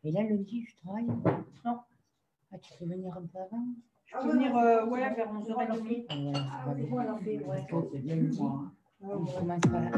Et là, le lundi, je travaille? Non. Ah, tu peux venir un peu avant? Je peux venir ouais, vers 11h30. Ah, ouais, Bon, elle a fait, ouais. Lundi, on commence par là.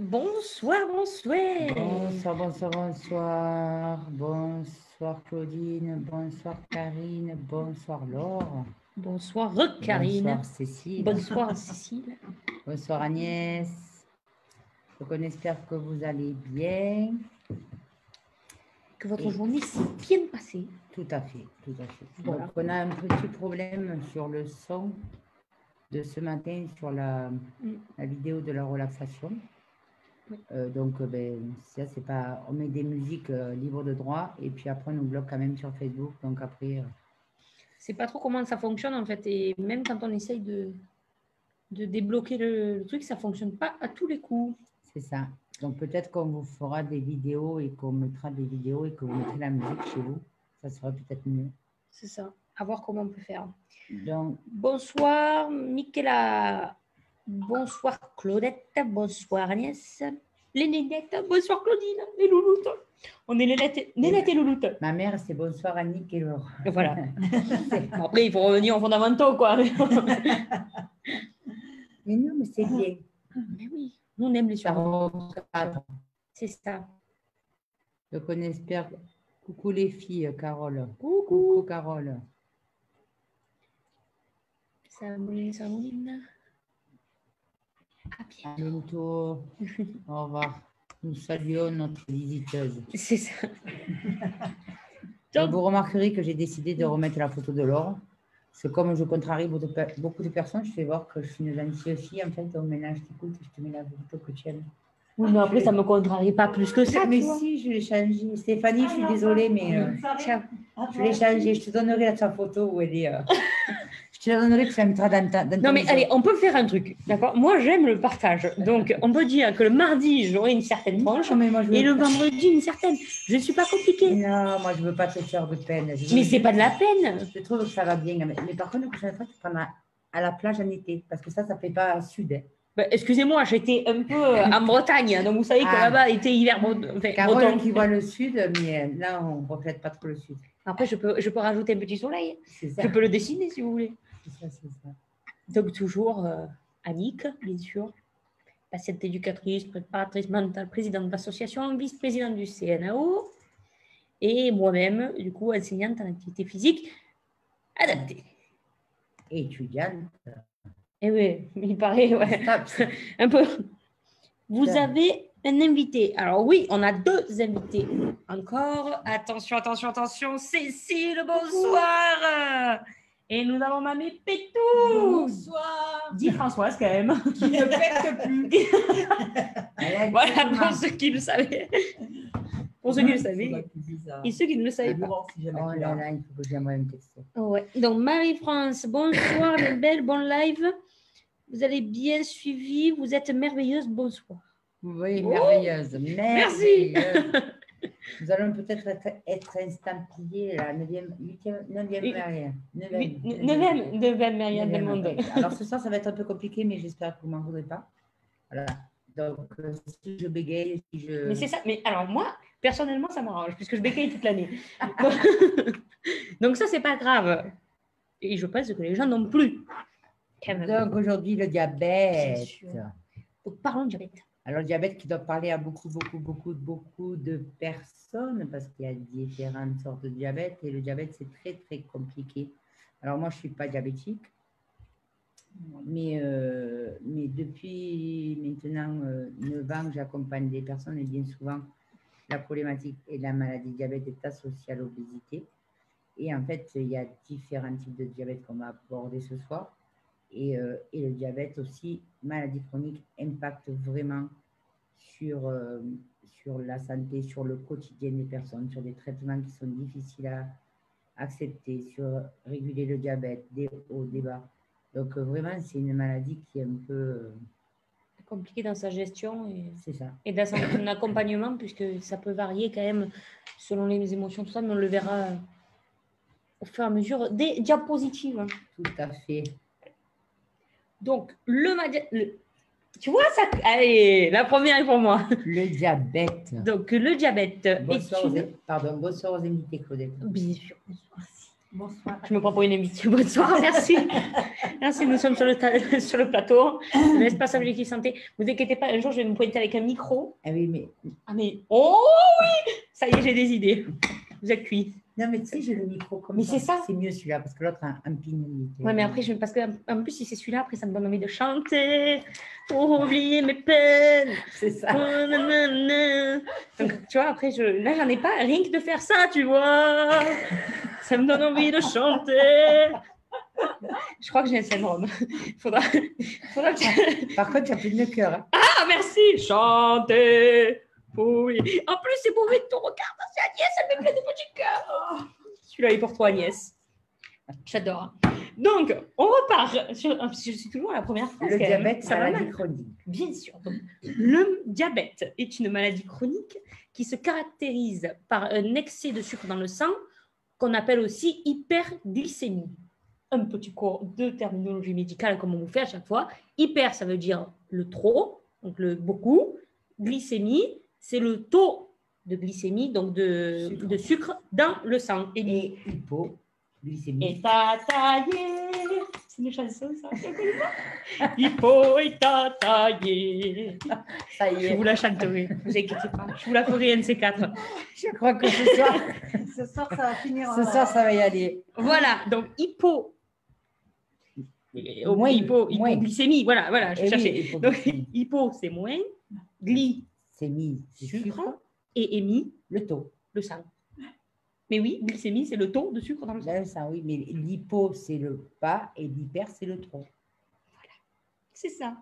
Bonsoir, bonsoir. Bonsoir, bonsoir, bonsoir. Bonsoir Claudine, bonsoir Karine, bonsoir Laure. Bonsoir Karine. Bonsoir Cécile. Bonsoir Cécile. Bonsoir Agnès. Donc on espère que vous allez bien. Que votre journée s'est bien passée. Tout à fait, tout à fait. Voilà. Donc on a un petit problème sur le son de ce matin sur la vidéo de la relaxation. Oui. Donc ça c'est pas, on met des musiques libres de droit et puis après on nous bloque quand même sur Facebook. Donc après. C'est pas trop comment ça fonctionne en fait, et même quand on essaye de débloquer le truc, ça fonctionne pas à tous les coups. C'est ça. Donc peut-être qu'on vous fera des vidéos et qu'on mettra des vidéos et que vous mettrez la musique chez vous. Ça sera peut-être mieux. C'est ça. À voir comment on peut faire. Donc, bonsoir Michaela. Bonsoir Claudette. Bonsoir Agnès. Les nénettes. Bonsoir Claudine, les louloutes. On est Nénette et louloute. Ma mère, c'est bonsoir Annick et Laure. Voilà. Bon, après, il faut revenir aux fondamentaux, quoi. Mais non, mais c'est bien. Mais oui, nous, on aime les Ça surnoms. recadre. C'est ça. Donc, on espère. Coucou les filles, Carole. Coucou. Coucou, Carole. Samuline. À À bientôt. bientôt. Au revoir. Nous saluons notre visiteuse. C'est ça. Vous remarquerez que j'ai décidé de remettre la photo de Laure. C'est comme je contrarie beaucoup de personnes, je fais voir que je suis une gentille fille. En fait, au ménage, t'écoute, je te mets la photo que tu aimes. Oui, mais après, ça ne me contrarie pas plus que ça. Mais tu vois. si, je l'ai changé. Stéphanie, je suis désolée, mais Tiens. je l'ai changé. Je te donnerai sa photo où elle est. Je te la donnerai, tu la mettras dans ta. Non, mais allez, on peut faire un truc, d'accord? Moi, j'aime le partage. Donc, on peut dire que le mardi, j'aurai une certaine tranche Non, mais moi, je et veux... le vendredi, une certaine. Je ne suis pas compliquée. Non, moi, je ne veux pas te faire de peine. Mais c'est pas de la peine. Je trouve que ça va bien. Mais par contre, la prochaine fois, tu prendras à la plage en été. Parce que ça ne fait pas sud. Hein. Bah, excusez-moi, j'étais un peu en Bretagne. Donc, vous savez que là-bas, été, hiver, Carole breton. qui voit le sud, mais là, on ne reflète pas trop le sud. Après, je peux rajouter un petit soleil. C'est ça. Je peux le dessiner si vous voulez. C'est ça, c'est ça. Donc, toujours Annick, bien sûr, patiente éducatrice, préparatrice mentale, présidente de l'association, vice-présidente du CNAO, et moi-même, du coup, enseignante en activité physique adaptée. Étudiante. Eh oui, il paraît, ouais, un peu. Vous avez un invité. Alors oui, on a deux invités encore. Attention, attention, attention. Cécile, bonsoir. Et nous avons Mamie Pétou. Bonsoir. Dis Françoise quand même. Qui ne pète plus. Voilà, pour ceux qui le savaient. Pour ceux qui le savaient. Et ceux qui ne le savaient pas. Oh là là, il faut que j'envoie un texto. Ouais. Donc Marie-France, bonsoir les belles, bon live. Vous avez bien suivi, vous êtes merveilleuse, bonsoir. Oui, merveilleuse. Merci. Nous allons peut-être être estampillés la 9e Marianne. 9e Marianne del Monde. Alors ce soir, ça va être un peu compliqué, mais j'espère que vous ne m'en voudrez pas. Voilà. Donc, si je bégaye, si je... Mais c'est ça. Mais alors moi, personnellement, ça m'arrange, puisque je bégaye toute l'année. Donc ça, c'est pas grave. Et je pense que les gens non plus. Donc aujourd'hui, le diabète. Donc parlons de diabète. Alors, le diabète qui doit parler à beaucoup de personnes parce qu'il y a différentes sortes de diabète et le diabète, c'est très, très compliqué. Alors, moi, je ne suis pas diabétique, mais depuis maintenant 9 ans, j'accompagne des personnes et bien souvent, la problématique et la maladie de diabète est associée à l'obésité. Et en fait, il y a différents types de diabète qu'on va aborder ce soir. Et le diabète aussi, maladie chronique, impacte vraiment sur la santé, sur le quotidien des personnes, sur des traitements qui sont difficiles à accepter, sur réguler le diabète, des hauts, des bas. Donc vraiment, c'est une maladie qui est un peu... compliquée dans sa gestion c'est ça. Et dans son accompagnement, puisque ça peut varier quand même selon les émotions, tout ça, mais on le verra au fur et à mesure des diapositives. Tout à fait. Donc, tu vois ça? Allez, la première est pour moi. Le diabète. Donc, le diabète. Bonsoir aux invités, Claudette. Bien sûr. Bonsoir. Je me prends pour une invitée. Bonsoir, merci. Merci, nous sommes sur le plateau. L'espace objectif santé. Ne vous inquiétez pas, un jour, je vais me pointer avec un micro. Ah oui, mais... Ah, mais... Oh oui! Ça y est, j'ai des idées. Vous êtes cuits. Non, mais tu sais, j'ai le micro comme mais ça. C'est ça. C'est mieux celui-là, parce que l'autre a un pignon. Oui, mais après, parce qu'en plus, si c'est celui-là, après, ça me donne envie de chanter pour oublier mes peines. C'est ça. Oh, nanana. Donc, tu vois, après, là, j'en ai pas. Rien que de faire ça, tu vois. Ça me donne envie de chanter. Je crois que j'ai un syndrome. Faudra que... Par contre, tu as plus de cœur. Hein. Ah, merci. Chanter. Oui. En plus, c'est pour mettre ton regard dans sa Agnès, elle me plaît des petits cœurs. Celui-là est pour toi, Agnès. J'adore. Donc, on repart sur. Je suis toujours à la première phrase. Le diabète, c'est la maladie chronique. Bien sûr. Donc, le diabète est une maladie chronique qui se caractérise par un excès de sucre dans le sang, qu'on appelle aussi hyperglycémie. Un petit cours de terminologie médicale, comme on vous fait à chaque fois. Hyper, ça veut dire le trop, donc le beaucoup. glycémie, c'est le taux de glycémie, donc de sucre dans le sang. Et hypoglycémie. Et taillé. C'est une chanson, ça. Hypo et taillé. Ça y est. Je vous la chanterai, ne vous inquiétez pas. Je vous la ferai NC4. Je crois que ce soir, Ce soir, ça va finir. ce soir, ça va y aller. Voilà, donc Moins. hypoglycémie, voilà, je Eh oui, cherchais. Donc, hypoglycémie. hypo, c'est moins, gly, C'est mis sucre, et émis, le taux. le sang. Mais oui, glycémie, c'est le taux de sucre dans le sang. Là, ça, oui, mais l'hypo, c'est le pas et l'hyper, c'est le trop. C'est ça.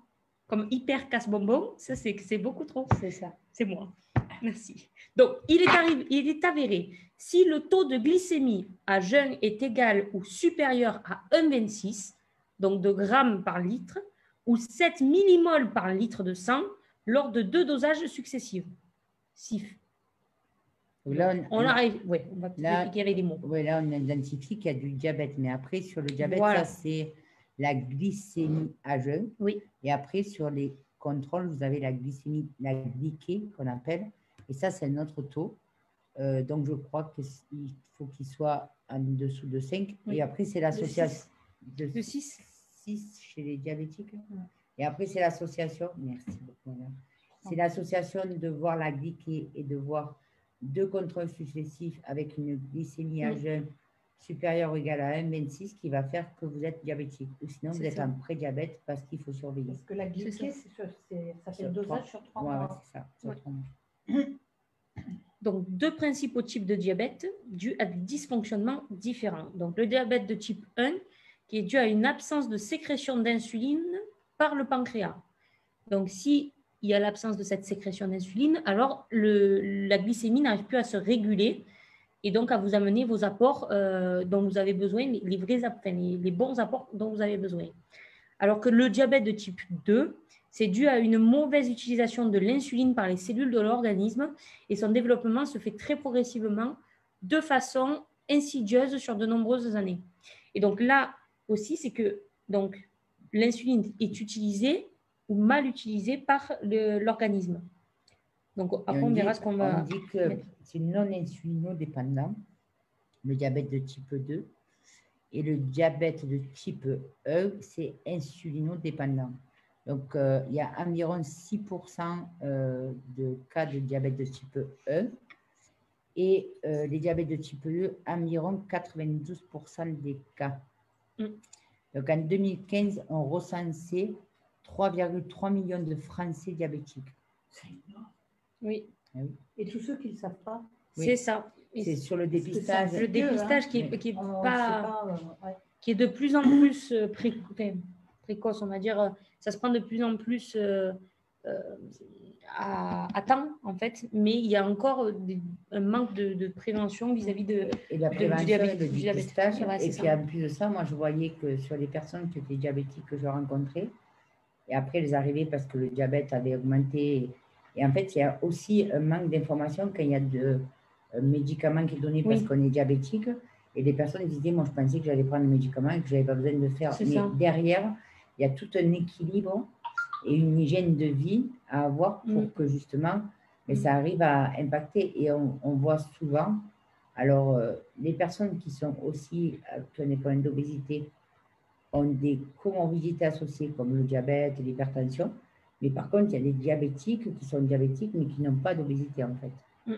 Comme hyper casse-bonbon, ça, c'est beaucoup trop. C'est ça. C'est moi. Merci. Donc, il est avéré, si le taux de glycémie à jeun est égal ou supérieur à 1,26, donc de grammes par litre, ou 7 millimoles par litre de sang, lors de 2 dosages successifs. Là, On arrive, oui, on va là, expliquer avec des mots. Oui, là, on identifie qu'il y a du diabète. Mais après, sur le diabète, Voilà. ça, c'est la glycémie à jeun. Oui. Et après, sur les contrôles, vous avez la glycémie, la glyquée qu'on appelle. Et ça, c'est notre taux. Donc, je crois qu'il faut qu'il soit en dessous de 5. Oui. Et après, c'est l'association De 6. 6 chez les diabétiques. Et après, c'est l'association. Merci beaucoup, madame. C'est l'association de voir la glyquée et de voir 2 contrôles successifs avec une glycémie à jeun supérieure ou égale à 1,26 qui va faire que vous êtes diabétique. Ou sinon, vous êtes en prédiabète parce qu'il faut surveiller. Parce que la glycée, ça fait le dosage sur 3 mois. mois. Ouais, c'est ça. Sur 3 mois. Donc, 2 principaux types de diabète dus à des dysfonctionnements différents. Donc, le diabète de type 1 qui est dû à une absence de sécrétion d'insuline par le pancréas. Donc, si il y a l'absence de cette sécrétion d'insuline, alors la glycémie n'arrive plus à se réguler et donc à vous amener vos apports dont vous avez besoin, les bons apports dont vous avez besoin. Alors que le diabète de type 2, c'est dû à une mauvaise utilisation de l'insuline par les cellules de l'organisme et son développement se fait très progressivement de façon insidieuse sur de nombreuses années. Et donc là aussi, c'est que l'insuline est utilisée ou mal utilisé par l'organisme. Donc, après, on verra ce qu'on va... On dit que c'est non insulinodépendant, le diabète de type 2, et le diabète de type 1, c'est insulinodépendant. Donc, il y a environ 6% de cas de diabète de type 1, et les diabètes de type 2, environ 92% des cas. Donc, en 2015, on recensait 3,3 millions de Français diabétiques. C'est énorme. Oui. Et tous ceux qui ne le savent pas. C'est ça. C'est sur le dépistage. Le dépistage qui est de plus en plus précoce, on va dire. Ça se prend de plus en plus à temps, en fait. Mais il y a encore un manque de prévention vis-à-vis de et la prévention du diabète. et le dépistage. Ouais, et puis, en plus de ça, moi, je voyais que sur les personnes qui étaient diabétiques que je rencontrais, et après, elles arrivaient parce que le diabète avait augmenté. Et en fait, il y a aussi un manque d'information quand il y a de médicaments qui sont donnés parce qu'on est diabétique. Et les personnes disaient, moi, je pensais que j'allais prendre le médicament et que je n'avais pas besoin de le faire. Mais derrière, il y a tout un équilibre et une hygiène de vie à avoir pour que justement, ça arrive à impacter. Et on voit souvent, alors, les personnes qui sont aussi, qui ont des problèmes d'obésité, ont des comorbidités associées comme le diabète et l'hypertension. Mais par contre, il y a des diabétiques qui sont diabétiques mais qui n'ont pas d'obésité en fait.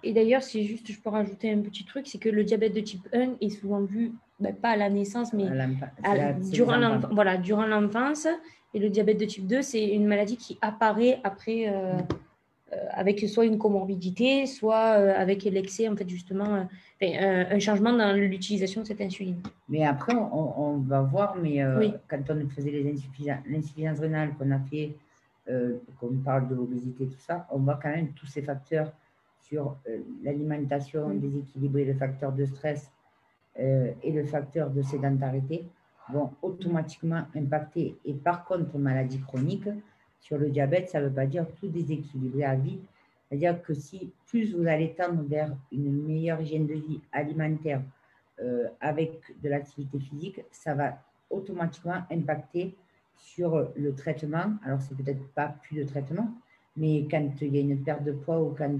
Et d'ailleurs, si juste je peux rajouter un petit truc, c'est que le diabète de type 1 est souvent vu, pas à la naissance, mais durant l'enfance. Et le diabète de type 2, c'est une maladie qui apparaît après avec soit une comorbidité, soit avec l'excès, en fait, justement, un changement dans l'utilisation de cette insuline. Mais après, on va voir, mais quand on faisait l'insuffisance rénale, qu'on a fait, qu'on parle de l'obésité, tout ça, on voit quand même tous ces facteurs sur l'alimentation déséquilibrée, le facteur de stress et le facteur de sédentarité vont automatiquement impacter. Et par contre, maladie chronique, sur le diabète, ça ne veut pas dire tout déséquilibré à vie. C'est-à-dire que si plus vous allez tendre vers une meilleure hygiène de vie alimentaire avec de l'activité physique, ça va automatiquement impacter sur le traitement. Alors, c'est peut-être pas plus de traitement, Mais quand il y a une perte de poids ou quand,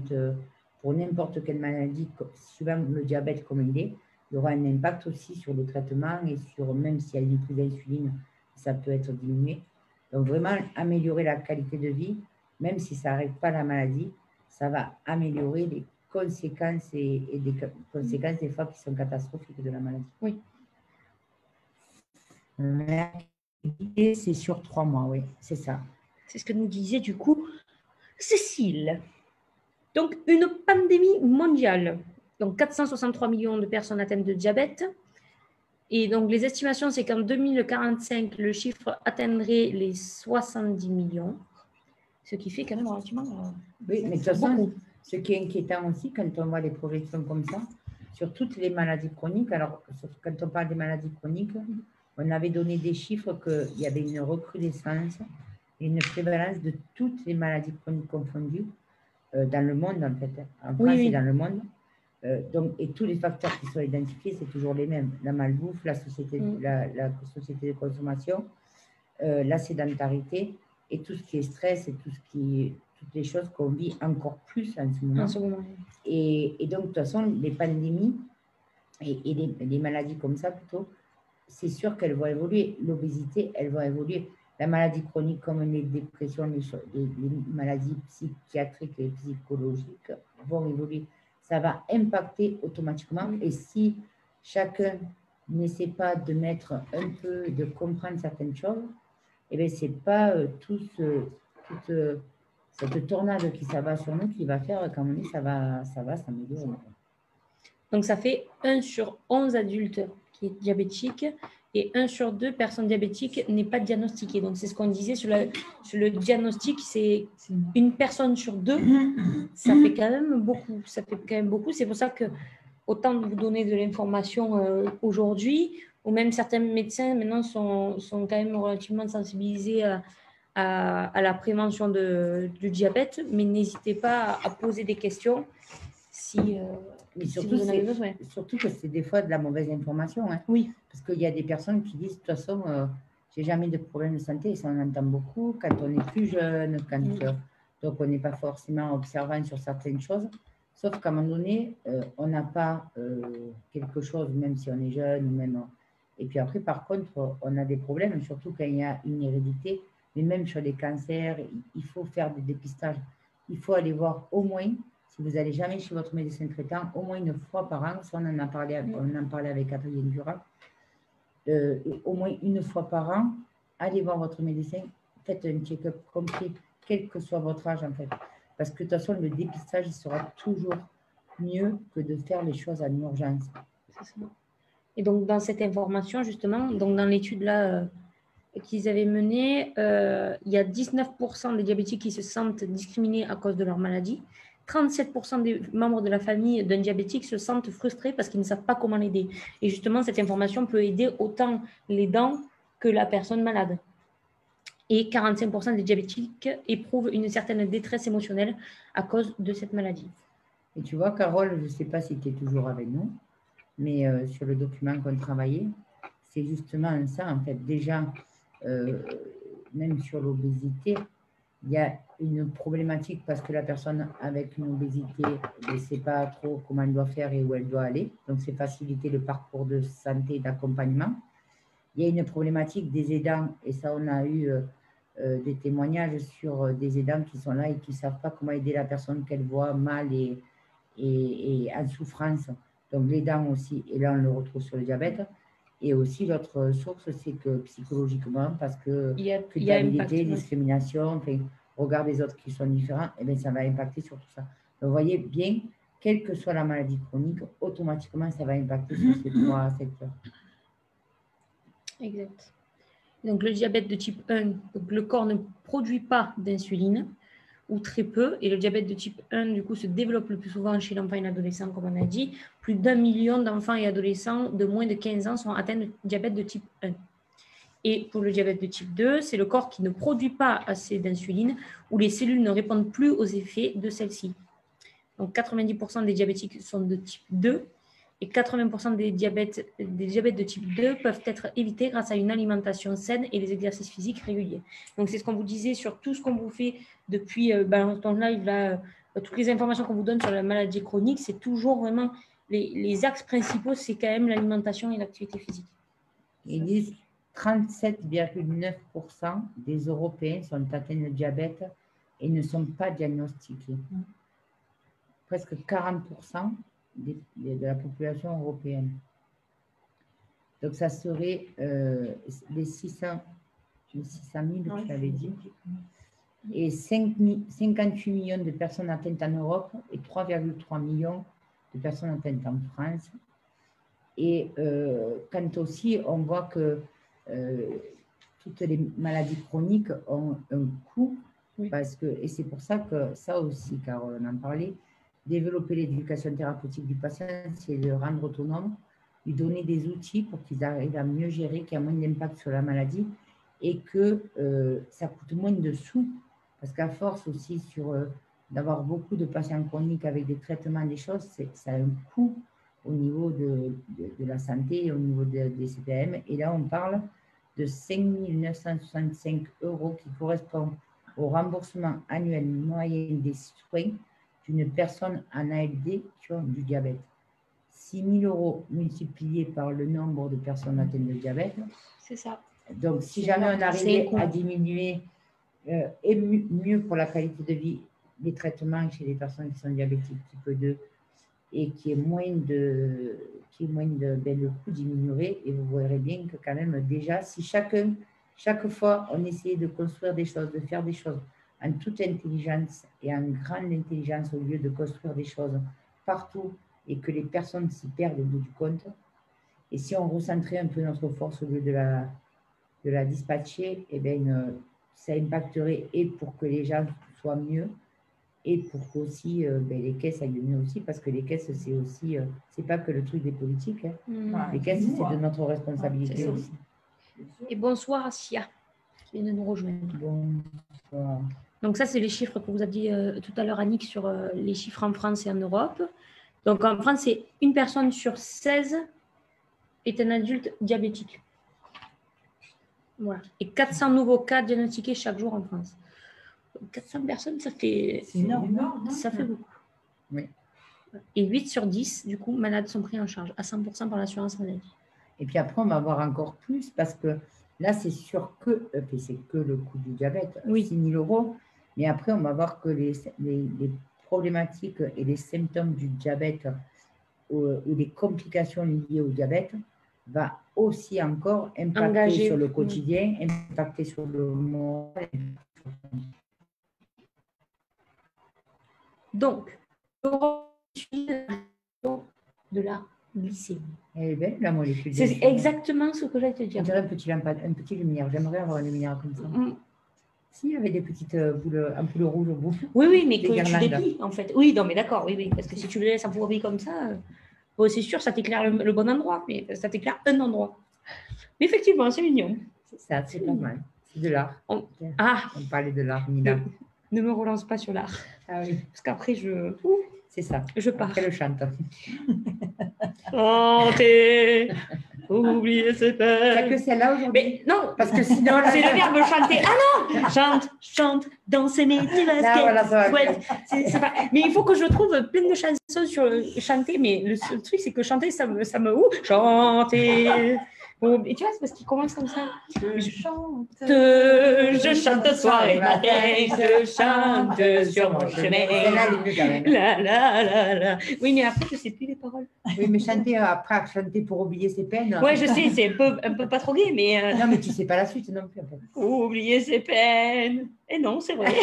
pour n'importe quelle maladie, suivant le diabète comme il est, il y aura un impact aussi sur le traitement et sur, même s'il y a une prise d'insuline, ça peut être diminué. Donc, vraiment, améliorer la qualité de vie, même si ça n'arrête pas la maladie, ça va améliorer les conséquences et des conséquences des fois qui sont catastrophiques de la maladie. Oui. C'est sur 3 mois, oui, c'est ça. C'est ce que nous disait du coup Cécile. Donc, une pandémie mondiale. Donc, 463 millions de personnes atteintes de diabète. Et donc, les estimations, c'est qu'en 2045, le chiffre atteindrait les 70 millions. Ce qui fait quand même relativement. Oui, mais de toute façon, ce qui est inquiétant aussi, quand on voit les projections comme ça, sur toutes les maladies chroniques, alors quand on parle des maladies chroniques, on avait donné des chiffres qu'il y avait une recrudescence et une prévalence de toutes les maladies chroniques confondues dans le monde, en fait, en France et dans le monde. Donc, et tous les facteurs qui sont identifiés, c'est toujours les mêmes. La malbouffe, la société, la société de consommation, la sédentarité et tout ce qui est stress et toutes les choses qu'on vit encore plus en ce moment. Et donc, de toute façon, les pandémies et les maladies comme ça, plutôt, c'est sûr qu'elles vont évoluer. L'obésité, elle va évoluer. La maladie chronique comme les dépressions, les maladies psychiatriques et psychologiques vont évoluer. Ça va impacter automatiquement. Et si chacun n'essaie pas de mettre un peu, de comprendre certaines choses, eh bien, ce n'est pas toute cette tornade qui s'abat sur nous qui va faire qu'à un moment donné, ça va s'améliorer. Donc, ça fait 1 sur 11 adultes qui est diabétique et 1 sur 2 personnes diabétiques n'est pas diagnostiquée. Donc, c'est ce qu'on disait sur le diagnostic, c'est une personne sur 2. Ça fait quand même beaucoup. Ça fait quand même beaucoup. C'est pour ça que autant de vous donner de l'information aujourd'hui, ou même certains médecins maintenant sont quand même relativement sensibilisés à la prévention du diabète, mais n'hésitez pas à poser des questions mais surtout, si vous en avez besoin. Surtout que c'est des fois de la mauvaise information. Hein. Oui. Parce qu'il y a des personnes qui disent, de toute façon, j'ai jamais de problème de santé, et ça on entend beaucoup quand on est plus jeune, donc on n'est pas forcément observant sur certaines choses. Sauf qu'à un moment donné, on n'a pas quelque chose, même si on est jeune, ou même. Et puis après, par contre, on a des problèmes, surtout quand il y a une hérédité. Mais même sur les cancers, il faut faire des dépistages. Il faut aller voir au moins, si vous n'allez jamais chez votre médecin traitant, au moins 1 fois par an. Ça, on en parlait avec Adrienne Durand. Au moins 1 fois par an, allez voir votre médecin, faites un check-up complet, quel que soit votre âge en fait. Parce que de toute façon, le dépistage il sera toujours mieux que de faire les choses en urgence. Et donc, dans cette information, justement, donc dans l'étude là qu'ils avaient menée, il y a 19% des diabétiques qui se sentent discriminés à cause de leur maladie. 37% des membres de la famille d'un diabétique se sentent frustrés parce qu'ils ne savent pas comment l'aider. Et justement, cette information peut aider autant l'aidant que la personne malade. Et 45% des diabétiques éprouvent une certaine détresse émotionnelle à cause de cette maladie. Et tu vois, Carole, je ne sais pas si tu es toujours avec nous, mais sur le document qu'on travaillait, c'est justement ça, en fait. Déjà, même sur l'obésité, il y a une problématique parce que la personne avec une obésité ne sait pas trop comment elle doit faire et où elle doit aller. Donc, c'est faciliter le parcours de santé et d'accompagnement. Il y a une problématique des aidants, et ça, on a eu des témoignages sur des aidants qui sont là et qui ne savent pas comment aider la personne qu'elle voit mal et en souffrance. Donc, l'aidant aussi, et là, on le retrouve sur le diabète. Et aussi, l'autre source, c'est que psychologiquement, parce que culpabilité, discrimination, enfin, regard des autres qui sont différents, et bien, ça va impacter sur tout ça. Donc, vous voyez bien, quelle que soit la maladie chronique, automatiquement, ça va impacter sur ces 3 secteurs. Exact. Donc, le diabète de type 1, donc le corps ne produit pas d'insuline, ou très peu, et le diabète de type 1, du coup, se développe le plus souvent chez l'enfant et l'adolescent, comme on a dit. Plus d'1 million d'enfants et adolescents de moins de 15 ans sont atteints de diabète de type 1. Et pour le diabète de type 2, c'est le corps qui ne produit pas assez d'insuline, ou les cellules ne répondent plus aux effets de celle-ci. Donc, 90% des diabétiques sont de type 2, et 80% des diabètes de type 2 peuvent être évités grâce à une alimentation saine et des exercices physiques réguliers. Donc, c'est ce qu'on vous disait sur tout ce qu'on vous fait depuis ton live, là, toutes les informations qu'on vous donne sur la maladie chronique, c'est toujours vraiment les axes principaux, c'est quand même l'alimentation et l'activité physique. Ils disent 37,9% des Européens sont atteints de diabète et ne sont pas diagnostiqués. Presque 40% de la population européenne. Donc, ça serait les 600 000, tu avais dit, et 58 millions de personnes atteintes en Europe et 3,3 millions de personnes atteintes en France. Et quand aussi, on voit que toutes les maladies chroniques ont un coût, parce que, et c'est pour ça que ça aussi, car on en parlait, développer l'éducation thérapeutique du patient, c'est le rendre autonome, lui donner des outils pour qu'ils arrivent à mieux gérer, qu'il y a moins d'impact sur la maladie et que ça coûte moins de sous, parce qu'à force aussi d'avoir beaucoup de patients chroniques avec des traitements, des choses, ça a un coût au niveau de la santé, au niveau des CPM. Et là, on parle de 5 965 € qui correspond au remboursement annuel moyen des soins d'une personne en ALD qui ont du diabète. 6 000 € multipliés par le nombre de personnes atteintes de diabète. C'est ça. Donc, si jamais on arrivait à diminuer et mieux pour la qualité de vie, les traitements chez les personnes qui sont diabétiques type 2 et qui est moins de le coût diminuerait, et vous verrez bien que quand même déjà, si chaque fois on essayait de construire des choses, de faire des choses en toute intelligence et en grande intelligence au lieu de construire des choses partout et que les personnes s'y perdent au bout du compte, et si on recentrait un peu notre force au lieu de la dispatcher, eh bien, ça impacterait et pour que les gens soient mieux et pour qu'aussi les caisses aillent mieux aussi, parce que les caisses, c'est aussi, c'est pas que le truc des politiques. Hein. Les caisses, c'est de notre responsabilité aussi. Et bonsoir à Sia, qui vient de nous rejoindre. Bonsoir. Donc ça, c'est les chiffres que vous avez dit tout à l'heure, Annick, sur les chiffres en France et en Europe. Donc en France, c'est une personne sur 16 est un adulte diabétique. Voilà. Et 400 nouveaux cas diagnostiqués chaque jour en France. 400 personnes, ça fait... C'est énorme. Ça fait beaucoup. Oui. Et 8 sur 10, du coup, malades sont pris en charge à 100% par l'assurance maladie. Et puis après, on va voir encore plus parce que là, c'est sûr que c'est que le coût du diabète, 6 000 €. Mais après, on va voir que les problématiques et les symptômes du diabète ou les complications liées au diabète va aussi encore impacter sur le quotidien, impacter sur le moral. Donc, de la glycémie. Eh bien, la molécule. C'est exactement ce que j'allais te dire. On dirait un petit lumière. J'aimerais avoir une lumière comme ça. S'il y avait des petites ampoules rouges au bout. Oui, mais que tu déplies, en fait. Oui, non, mais d'accord, oui, parce que si tu le laisses enfourner comme ça, c'est sûr, ça t'éclaire le bon endroit, mais ça t'éclaire un endroit. Mais effectivement, c'est mignon. C'est ça, c'est pas mal. C'est de l'art. On parlait de l'art, Nina. Ne me relance pas sur l'art. Ah oui. Parce qu'après, c'est ça. Je pars. Après le chante. Chanter, oublier ses peines. T'as que celle-là aujourd'hui? Mais non, parce que sinon... c'est le verbe chanter. Ah non, chante, danser, mais tu basket. Mais il faut que je trouve plein de chansons sur chanter. Mais le seul truc, c'est que chanter, ça me chanter. Et tu vois, c'est parce qu'il commence comme ça. Je chante soir et matin, je chante sur mon chemin. La. Oui, mais après, je ne sais plus les paroles. Oui, mais chanter pour oublier ses peines. Oui, je sais, c'est un peu pas trop gai, mais... Non, mais tu ne sais pas la suite non plus. En fait. Oublier ses peines. Et non, c'est vrai.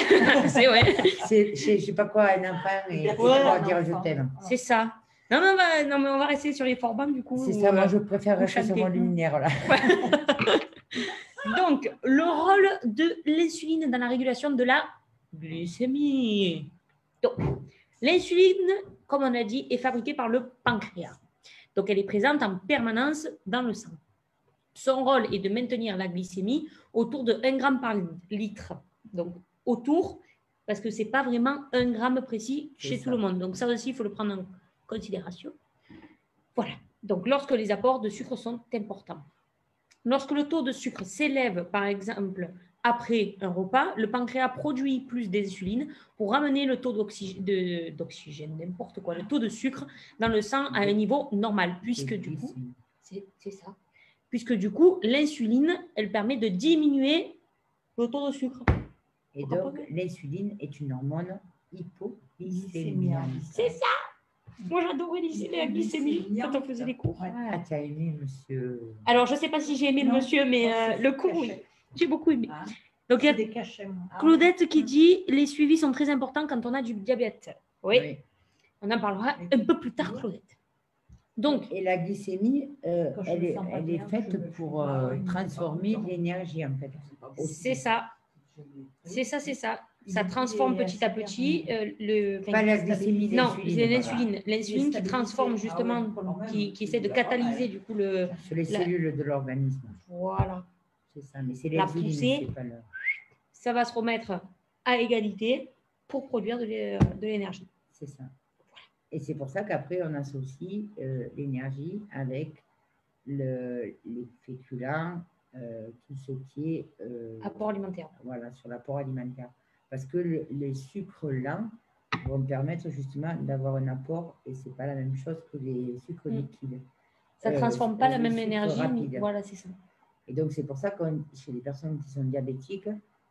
C'est vrai. Je ne sais pas quoi, un enfant, et pouvoir dire je t'aime. C'est ça. Non, mais on va rester sur les forbans du coup. C'est ça, moi je préfère rester sur mon luminaire là. Donc, le rôle de l'insuline dans la régulation de la glycémie. Donc, l'insuline, comme on a dit, est fabriquée par le pancréas. Donc, elle est présente en permanence dans le sang. Son rôle est de maintenir la glycémie autour de 1 gramme par litre. Donc, autour, parce que ce n'est pas vraiment 1 gramme précis chez tout le monde. Donc, ça aussi, il faut le prendre en considération. Voilà. Donc, lorsque les apports de sucre sont importants. Lorsque le taux de sucre s'élève, par exemple, après un repas, le pancréas produit plus d'insuline pour ramener le taux d'oxygène, n'importe quoi, le taux de sucre dans le sang à un niveau normal, puisque du coup, c'est ça. Puisque du coup, l'insuline, elle permet de diminuer le taux de sucre. Et donc, l'insuline est une hormone hypoglycémique. C'est ça. Moi, j'adorais la glycémie quand on faisait les cours. Ah, tu as aimé, monsieur. Alors, je ne sais pas si j'ai aimé le monsieur, mais le cours, oui. J'ai beaucoup aimé. Ah, donc, il y a des cachets, Claudette qui dit les suivis sont très importants quand on a du diabète. Oui. On en parlera un peu plus tard, Claudette. Donc, et la glycémie, elle est faite pour transformer l'énergie, en fait. C'est ça. C'est ça, c'est ça. Ça transforme petit à petit le. Pas la glycémie, non, l'insuline. c'est l'insuline. L'insuline qui transforme justement, qui essaie de catalyser du coup le. Sur les cellules de l'organisme. Voilà. C'est ça, mais c'est la l'insuline, poussée, c'est pas le... ça va se remettre à égalité pour produire de l'énergie. C'est ça. Et c'est pour ça qu'après, on associe l'énergie avec les féculents, tout ce qui est... apport alimentaire. Voilà, sur l'apport alimentaire. Parce que les sucres lents vont permettre justement d'avoir un apport, et ce n'est pas la même chose que les sucres liquides. Ça ne transforme pas la même énergie, mais voilà, c'est ça. Et donc, c'est pour ça que chez les personnes qui sont diabétiques,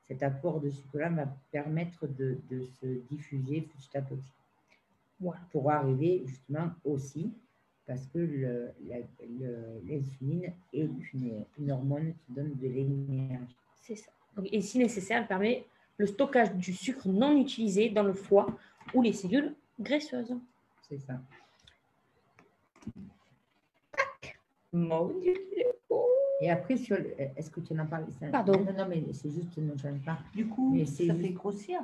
cet apport de sucre-là va permettre de se diffuser petit à petit. Voilà. Pour arriver justement aussi, parce que l'insuline est une hormone qui donne de l'énergie. C'est ça. Donc, et si nécessaire, elle permet le stockage du sucre non utilisé dans le foie ou les cellules graisseuses. C'est ça. Mon Dieu. Et après, est-ce que tu en as parlé? Pardon. Non, mais c'est juste, non, je ne pas. Du coup, ça fait grossir.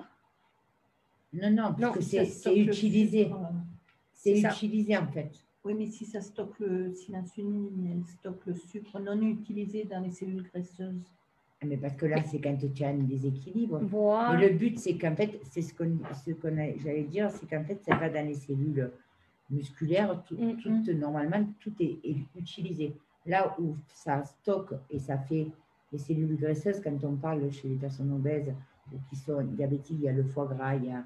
Non, parce que c'est utilisé. C'est utilisé, en fait. Oui, mais si ça stocke si l'insuline stocke le sucre non utilisé dans les cellules graisseuses. Mais parce que là, c'est quand tu as un déséquilibre. Voilà. Mais le but, c'est qu'en fait, c'est j'allais dire, c'est qu'en fait, ça va dans les cellules musculaires. Normalement, tout est utilisé. Là où ça stocke et ça fait les cellules graisseuses, quand on parle chez les personnes obèses ou qui sont diabétiques, il y a le foie gras, il y a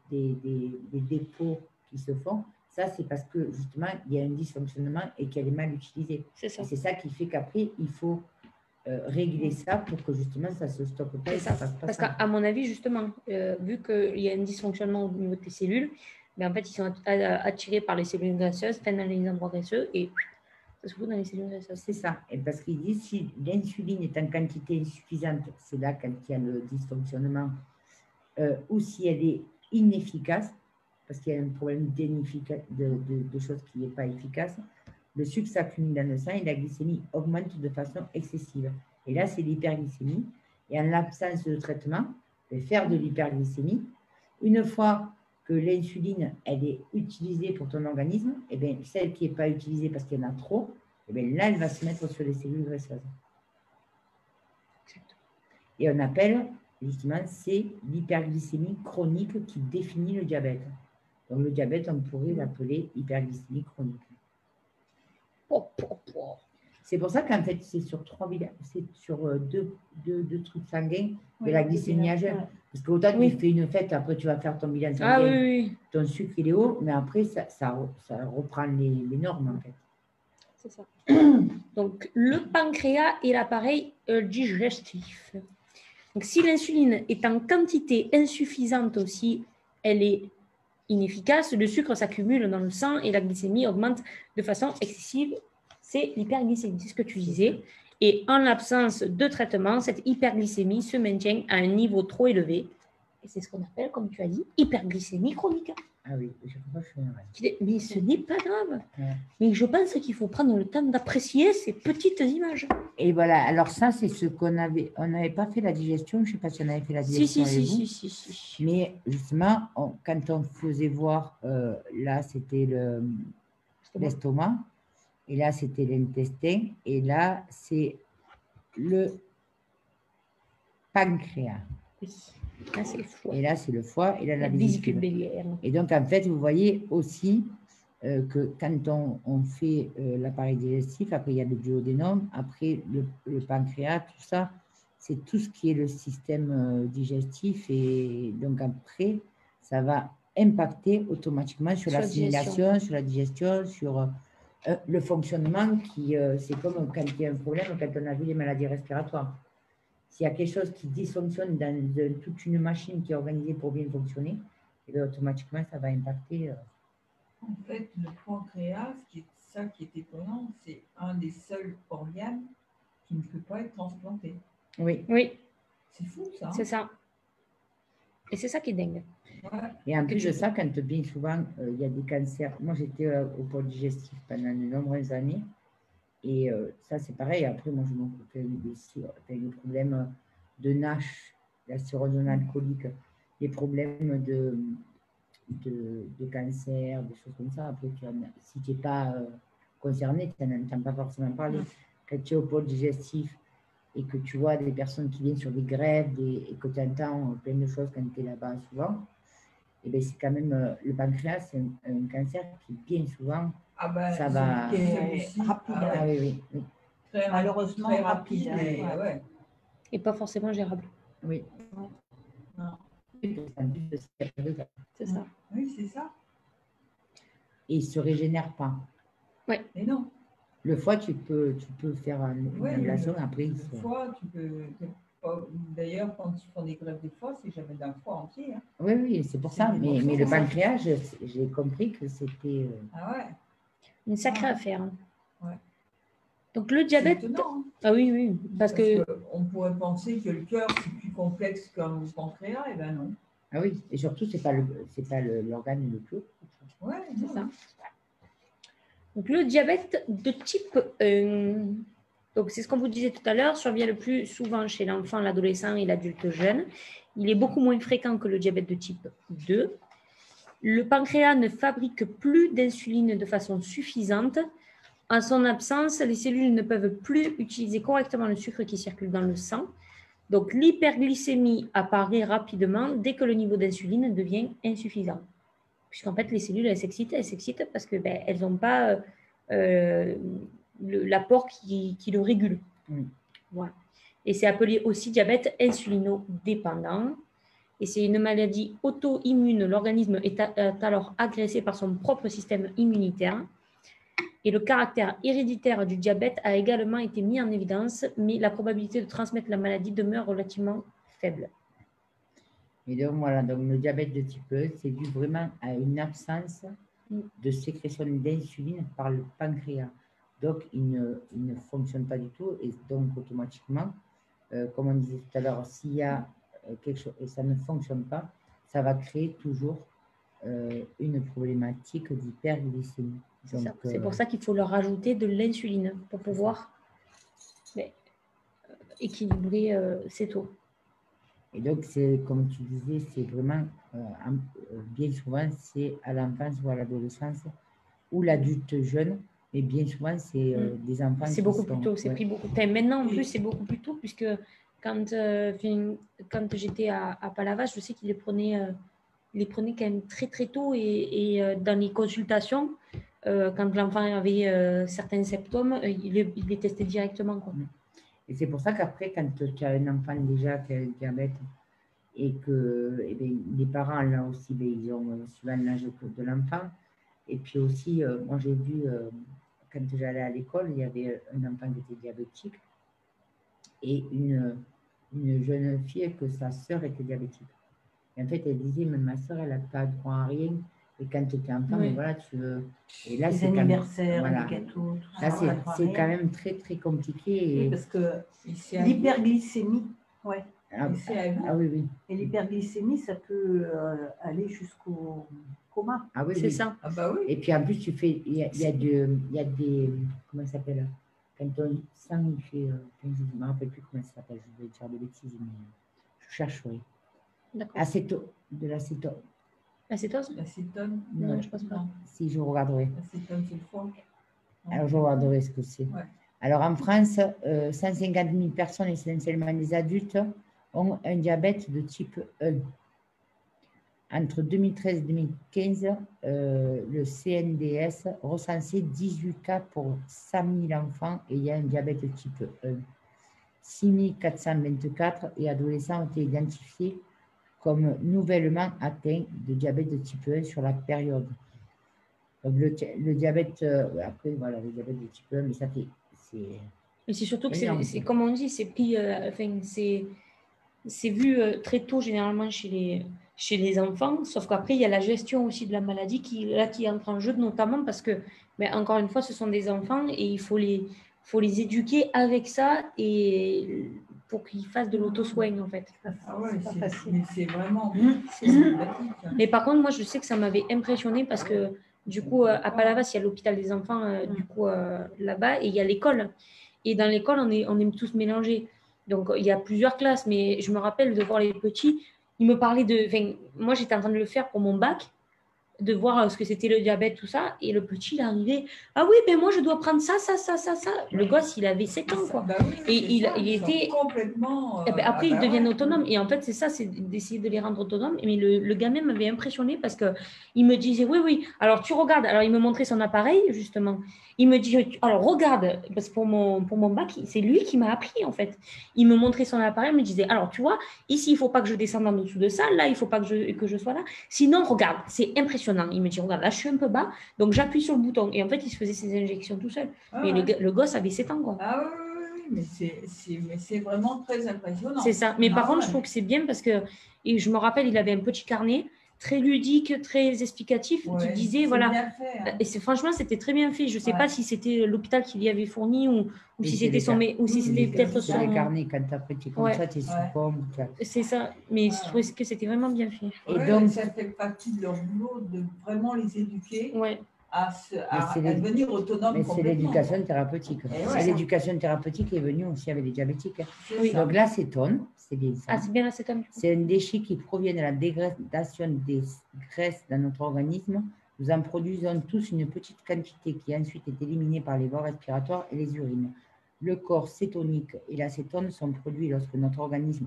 des dépôts qui se font. Ça, c'est parce que justement, il y a un dysfonctionnement et qu'elle est mal utilisée. C'est ça. C'est ça qui fait qu'après, il faut régler ça pour que justement, ça ne se stocke pas. Parce qu'à mon avis, justement, vu qu'il y a un dysfonctionnement au niveau de tes cellules, mais en fait, ils sont attirés par les cellules graisseuses, dans les endroits graisseux et ça se fout dans les cellules graisseuses. C'est ça. Et parce qu'il dit si l'insuline est en quantité insuffisante, c'est là quand il y a le dysfonctionnement, ou si elle est inefficace, parce qu'il y a un problème de choses qui n'est pas efficace, le sucre s'accumule dans le sang et la glycémie augmente de façon excessive. Et là, c'est l'hyperglycémie. Et en l'absence de traitement, faire de l'hyperglycémie, une fois que l'insuline elle est utilisée pour ton organisme, et bien, celle qui n'est pas utilisée parce qu'il y en a trop, et bien, là, elle va se mettre sur les cellules graisseuses. Et on appelle, justement, c'est l'hyperglycémie chronique qui définit le diabète. Donc, le diabète, on pourrait l'appeler hyperglycémie chronique. C'est pour ça qu'en fait, c'est sur deux trucs sanguins de la glycémie à jeun. Parce qu'autant tu fais une fête, après tu vas faire ton bilan sanguin, ton sucre il est haut, mais après ça reprend les normes en fait. C'est ça. Donc le pancréas est l'appareil digestif. Donc si l'insuline est en quantité insuffisante aussi, elle est inefficace, le sucre s'accumule dans le sang et la glycémie augmente de façon excessive. C'est l'hyperglycémie, c'est ce que tu disais. Et en l'absence de traitement, cette hyperglycémie se maintient à un niveau trop élevé. Et c'est ce qu'on appelle, comme tu as dit, hyperglycémie chronique. Ah oui, je crois que je fais. Mais ce n'est pas grave. Ouais. Mais je pense qu'il faut prendre le temps d'apprécier ces petites images. Et voilà, alors ça, c'est ce qu'on avait. On n'avait pas fait la digestion, je ne sais pas si on avait fait la digestion. Si. Mais justement, quand on faisait voir, là, c'était l'estomac. Et là, c'était l'intestin. Et là, c'est le pancréas. Oui. Là, c'est le foie. Et là, c'est le foie. Et là, la vésicule biliaire. Et donc, en fait, vous voyez aussi que quand on fait l'appareil digestif, après il y a le duodénum, après le pancréas, tout ça, c'est tout ce qui est le système digestif et donc après, ça va impacter automatiquement sur l'assimilation, sur la digestion, sur le fonctionnement qui, c'est comme quand il y a un problème, quand on a vu les maladies respiratoires. S'il y a quelque chose qui dysfonctionne dans toute une machine qui est organisée pour bien fonctionner, et bien automatiquement, ça va impacter. En fait, le pancréas, ça qui est étonnant, c'est un des seuls organes qui ne peut pas être transplanté. Oui. Oui. C'est fou, ça. C'est ça. Et c'est ça qui est dingue. Ouais. Et en plus de ça, quand bien souvent, il y a des cancers. Moi, j'étais au pôle digestif pendant de nombreuses années. Et ça, c'est pareil. Après, moi, je m'occupais des problèmes de NASH, la cirrhose non alcoolique, des problèmes de cancer, des choses comme ça. Après, si tu n'es pas concerné, tu n'entends pas forcément parler. Quand tu es au pôle digestif et que tu vois des personnes qui viennent sur des grèves et que tu entends plein de choses quand tu es là-bas souvent, et bien c'est quand même le pancréas, c'est un cancer qui bien souvent, ça va... rapide. Ah oui. Très, malheureusement très rapide. Ouais. Et pas forcément gérable. Oui. Non. C'est ça. Oui, c'est ça. Et il ne se régénère pas. Oui. Mais non. Le foie, tu peux faire une ablation après. Le foie, tu peux... D'ailleurs, quand ils font des greffes des foies, c'est jamais d'un foie entier. Hein. Oui, c'est pour ça. Mais le pancréas, j'ai compris que c'était... Ah ouais. Une sacrée affaire. Ouais. Donc le diabète... C'est étonnant, hein. Ah oui. Parce que... On pourrait penser que le cœur, c'est plus complexe qu'un pancréas, et ben non. Ah oui, et surtout, c'est pas l'organe le plus. Ouais, c'est ça. Donc le diabète de type 1, donc c'est ce qu'on vous disait tout à l'heure, survient le plus souvent chez l'enfant, l'adolescent et l'adulte jeune. Il est beaucoup moins fréquent que le diabète de type 2. Le pancréas ne fabrique plus d'insuline de façon suffisante. En son absence, les cellules ne peuvent plus utiliser correctement le sucre qui circule dans le sang. Donc l'hyperglycémie apparaît rapidement dès que le niveau d'insuline devient insuffisant. Puisqu'en fait, les cellules, elles s'excitent parce que elles n'ont pas l'apport qui le régule. Voilà. Et c'est appelé aussi diabète insulinodépendant. Et c'est une maladie auto-immune. L'organisme est alors agressé par son propre système immunitaire. Et le caractère héréditaire du diabète a également été mis en évidence, mais la probabilité de transmettre la maladie demeure relativement faible. Et donc, voilà, donc le diabète de type 1, c'est dû vraiment à une absence de sécrétion d'insuline par le pancréas. Donc, il ne fonctionne pas du tout. Et donc, automatiquement, comme on disait tout à l'heure, s'il y a quelque chose et ça ne fonctionne pas, ça va créer toujours une problématique d'hyperglycémie. C'est pour ça qu'il faut leur rajouter de l'insuline pour pouvoir équilibrer ces taux. Et donc, comme tu disais, c'est vraiment, bien souvent, c'est à l'enfance ou à l'adolescence ou l'adulte jeune, mais bien souvent, c'est des enfants. C'est beaucoup plus tôt, c'est pris beaucoup. Maintenant, en plus, c'est beaucoup plus tôt, puisque quand j'étais à Palavas, je sais qu'ils les prenaient quand même très, très tôt et dans les consultations, quand l'enfant avait certains symptômes, il les testait directement, quoi. Et c'est pour ça qu'après, quand tu as un enfant déjà qui a un diabète et que les parents, là aussi, ils ont souvent l'âge de l'enfant. Et puis aussi, moi, j'ai vu, quand j'allais à l'école, il y avait un enfant qui était diabétique et une jeune fille que sa sœur était diabétique. Et en fait, elle disait, mais ma sœur, elle n'a pas droit à rien. Et quand tu étais enfant, mais voilà, tu veux. Et là, les anniversaires, les gâteaux, tout là, ça. C'est quand même très, très compliqué. Oui, parce que l'hyperglycémie, ouais. Oui. Et l'hyperglycémie, ça peut aller jusqu'au coma. Ah oui, c'est ça. Ah bah oui. Et puis en plus, tu fais, il y a des, comment ça s'appelle? Quand on sent, il fait, je ne me rappelle plus comment ça s'appelle, je vais dire de bêtises, mais je chercherai. D'accord. De l'acétone. L'acétone? Non, je ne pense pas. Si, je regarderai. L'acétone, c'est le foie. Alors, je regarderai ce que c'est. Ouais. Alors, en France, 150 000 personnes, essentiellement des adultes, ont un diabète de type 1. Entre 2013 et 2015, le CNDS recensait 18 cas pour 100 000 enfants ayant un diabète type 1. 6 424 et adolescents ont été identifiés comme nouvellement atteints de diabète de type 1 sur la période. Donc le diabète, après voilà, le diabète de type 1, mais ça fait... Mais c'est surtout que c'est comme on dit, c'est pris, c'est vu très tôt généralement chez les enfants, sauf qu'après, il y a la gestion aussi de la maladie qui entre en jeu, notamment parce que, mais encore une fois, ce sont des enfants et il faut les éduquer avec ça et pour qu'ils fassent de l'auto-soin, en fait. Ah ouais, c'est vraiment sympathique. Mais par contre, moi, je sais que ça m'avait impressionné parce que, du coup, à Palavas, il y a l'hôpital des enfants, du coup, là-bas, et il y a l'école. Et dans l'école, on est tous mélangés. Donc, il y a plusieurs classes, mais je me rappelle de voir les petits. Ils me parlaient moi, j'étais en train de le faire pour mon bac, de voir ce que c'était le diabète, tout ça. Et le petit, il arrivait. Ah oui, ben moi, je dois prendre ça. Le gosse, il avait 7 ans, quoi. Bah oui, et il était complètement. Après, ils deviennent autonomes. Et en fait, c'est ça, c'est d'essayer de les rendre autonomes. Mais le gamin m'avait impressionné parce qu'il me disait, oui, alors tu regardes. Alors, il me montrait son appareil, justement. Il me dit, alors regarde, parce que pour mon bac, c'est lui qui m'a appris, en fait. Il me montrait son appareil, il me disait, alors tu vois, ici, il ne faut pas que je descende en dessous de ça. Là, il ne faut pas que je sois là. Sinon, regarde, c'est impressionnant. Il me dit, regarde, là, je suis un peu bas. Donc, j'appuie sur le bouton. Et en fait, il se faisait ses injections tout seul. Mais le gosse avait 7 ans, quoi. Ah oui, mais c'est vraiment très impressionnant. C'est ça. Mais par contre, je trouve que c'est bien parce que et je me rappelle, il avait un petit carnet très ludique, très explicatif, qui disait, voilà. Bien fait, hein. Et franchement, c'était très bien fait. Je ne sais pas si c'était l'hôpital qui l'y avait fourni ou si c'était peut-être son... les carnets, quand tu as prêté comme ça, tu es sous pomme. C'est ça. Mais je trouvais que c'était vraiment bien fait. Et donc, ça fait partie de leur boulot de vraiment les éduquer. À devenir autonome. Mais c'est l'éducation thérapeutique. Et l'éducation thérapeutique est venue aussi avec les diabétiques. Oui. Donc l'acétone, c'est bien ça. Ah, c'est bien l'acétone. C'est un déchet qui provient de la dégradation des graisses dans notre organisme. Nous en produisons tous une petite quantité qui ensuite est éliminée par les voies respiratoires et les urines. Le corps cétonique et l'acétone sont produits lorsque notre organisme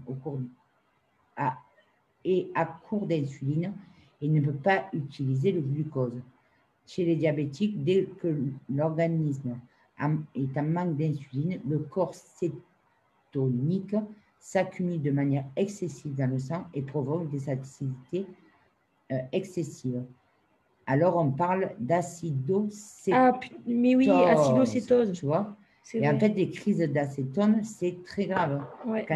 est à court d'insuline et ne peut pas utiliser le glucose. Chez les diabétiques, dès que l'organisme est en manque d'insuline, le corps cétonique s'accumule de manière excessive dans le sang et provoque des acidités excessives. Alors, on parle d'acidocétose. Ah, mais oui, acidocétose. Tu vois? Et en fait, les crises d'acétone, c'est très grave. Ouais.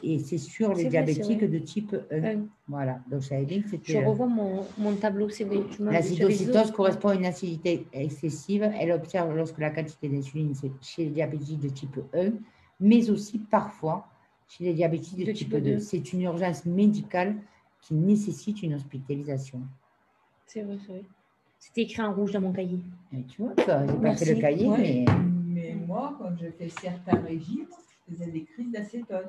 Et c'est sur les diabétiques de type 1. Voilà. Donc, ça dit que c'était. Je revois mon tableau, c'est vrai. L'acidocétose correspond à une acidité excessive. Elle observe lorsque la quantité d'insuline chez les diabétiques de type 1, mais aussi parfois chez les diabétiques de type 2. C'est une urgence médicale qui nécessite une hospitalisation. C'est vrai. C'était écrit en rouge dans mon cahier. Et tu vois, j'ai pas fait le cahier, mais moi, quand je fais certains régimes, je faisais des crises d'acétone.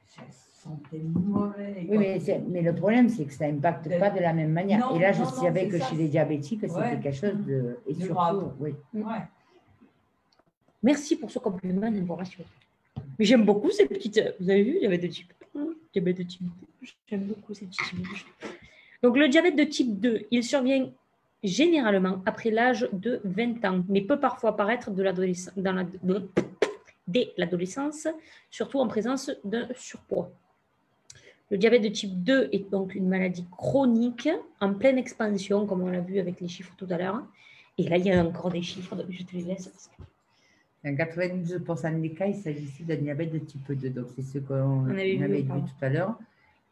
Ça sentait mauvais. Oui, mais le problème, c'est que ça n'impacte pas de la même manière. Non, et là, je savais que chez les diabétiques, c'était quelque chose de... Et surtout, grave. Oui. Ouais. Merci pour ce compliment d'information. Mais j'aime beaucoup ces petites... Vous avez vu, diabète de type 1, diabète de type 2. J'aime beaucoup ces petites images. Donc, le diabète de type 2, il survient généralement après l'âge de 20 ans, mais peut parfois apparaître dès l'adolescence, surtout en présence d'un surpoids. Le diabète de type 2 est donc une maladie chronique en pleine expansion, comme on l'a vu avec les chiffres tout à l'heure. Et là, il y a encore des chiffres, donc je te les laisse. Dans 92% des cas, il s'agissait d'un diabète de type 2, donc c'est ce qu'on avait vu tout à l'heure.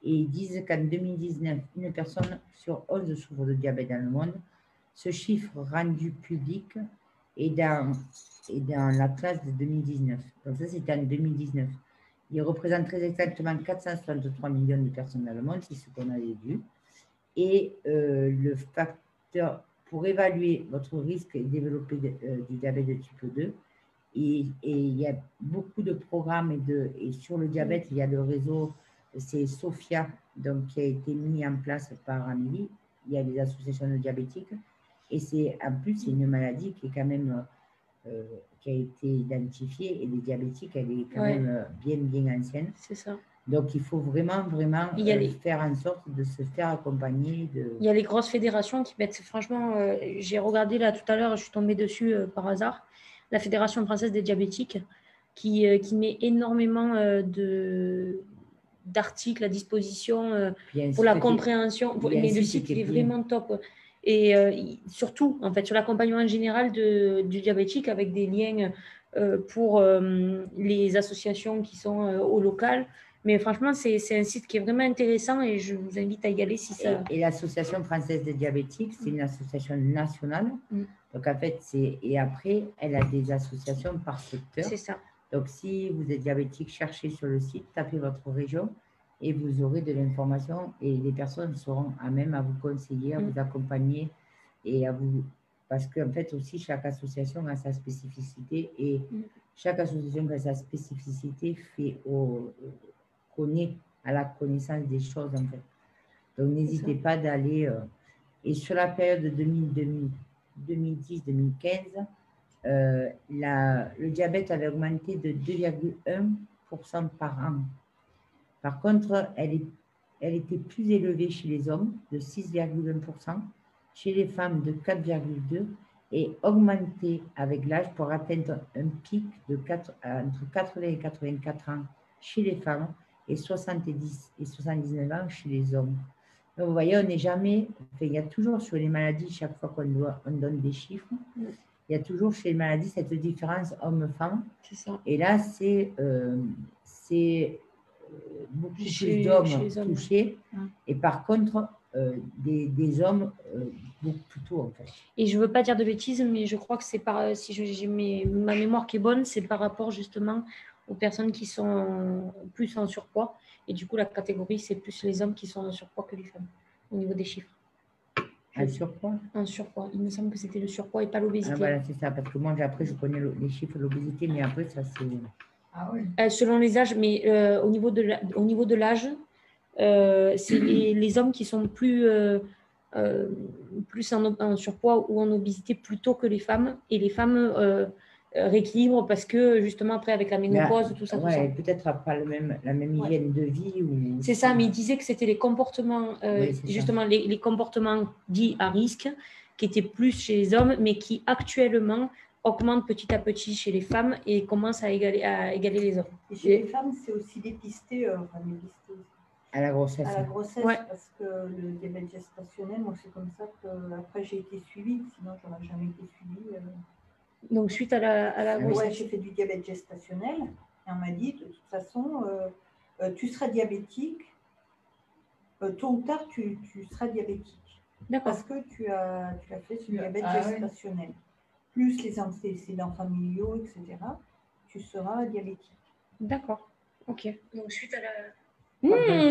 Et ils disent qu'en 2019, une personne sur 11 souffre de diabète dans le monde. Ce chiffre rendu public est dans la classe de 2019. Donc ça, c'était en 2019. Il représente très exactement 463 millions de personnes dans le monde, c'est ce qu'on avait vu. Et le facteur pour évaluer votre risque et développer du diabète de type 2, et il y a beaucoup de programmes et sur le diabète, il y a le réseau, c'est SOFIA, donc, qui a été mis en place par Amélie. Il y a des associations de diabétiques. Et en plus, c'est une maladie qui est quand même, qui a été identifiée. Et les diabétiques, elle est quand même bien ancienne. C'est ça. Donc, il faut vraiment faire en sorte de se faire accompagner. Il y a les grosses fédérations qui mettent, franchement, j'ai regardé là tout à l'heure, je suis tombée dessus par hasard, la Fédération française des diabétiques qui met énormément d'articles à disposition pour la compréhension, mais le site il est vraiment top. Et surtout, en fait, sur l'accompagnement général du diabétique avec des liens pour les associations qui sont au local. Mais franchement, c'est un site qui est vraiment intéressant et je vous invite à y aller si ça… Et l'Association française des diabétiques, c'est une association nationale. Donc, en fait, et après, elle a des associations par secteur. C'est ça. Donc, si vous êtes diabétique, cherchez sur le site, tapez votre région et vous aurez de l'information et les personnes seront à même à vous conseiller, à vous accompagner et à vous… Parce qu'en fait, aussi, chaque association a sa spécificité et chaque association qui a sa spécificité connaît à la connaissance des choses, en fait. Donc, n'hésitez pas d'aller… et sur la période de 2010-2015, le diabète avait augmenté de 2,1% par an. Par contre, elle était plus élevée chez les hommes, de 6,1%, chez les femmes de 4,2% et augmentée avec l'âge pour atteindre un pic entre 80 et 84 ans chez les femmes et 70 et 79 ans chez les hommes. Donc, vous voyez, on n'est jamais… Enfin, il y a toujours sur les maladies, chaque fois qu'on donne des chiffres, il y a toujours chez les maladies cette différence homme-femme. C'est ça. Et là, c'est beaucoup plus d'hommes touchés. Et par contre, des hommes beaucoup plus tôt, en fait. Et je ne veux pas dire de bêtises, mais je crois que c'est si j'ai ma mémoire qui est bonne, c'est par rapport justement aux personnes qui sont plus en surpoids. Et du coup, la catégorie, c'est plus les hommes qui sont en surpoids que les femmes, au niveau des chiffres. Un surpoids? Un surpoids. Il me semble que c'était le surpoids et pas l'obésité. Ah, voilà, c'est ça. Parce que moi, après, je connais les chiffres de l'obésité, mais après, ça, c'est… Ah oui. Selon les âges, mais au niveau de l'âge, c'est les hommes qui sont plus en surpoids ou en obésité plutôt que les femmes. Et les femmes rééquilibrent parce que justement après avec la ménopause, tout ça. Peut-être pas la même hygiène de vie. C'est ça, mais il disait que c'était les comportements, justement les comportements dits à risque qui étaient plus chez les hommes, mais qui actuellement augmentent petit à petit chez les femmes et commencent à égaler les hommes. Et chez les femmes, c'est aussi dépister, à la grossesse. À la grossesse, parce que le diabète gestationnel, moi, c'est comme ça que après j'ai été suivie, sinon je n'aurais jamais été suivie. Donc, suite à la grossesse. Ouais, j'ai fait du diabète gestationnel et on m'a dit, de toute façon, tu seras diabétique, tôt ou tard, tu seras diabétique. D'accord. Parce que tu as fait ce diabète gestationnel. Plus les antécédents familiaux, etc., tu seras diabétique. D'accord. Ok. Donc, suite à la…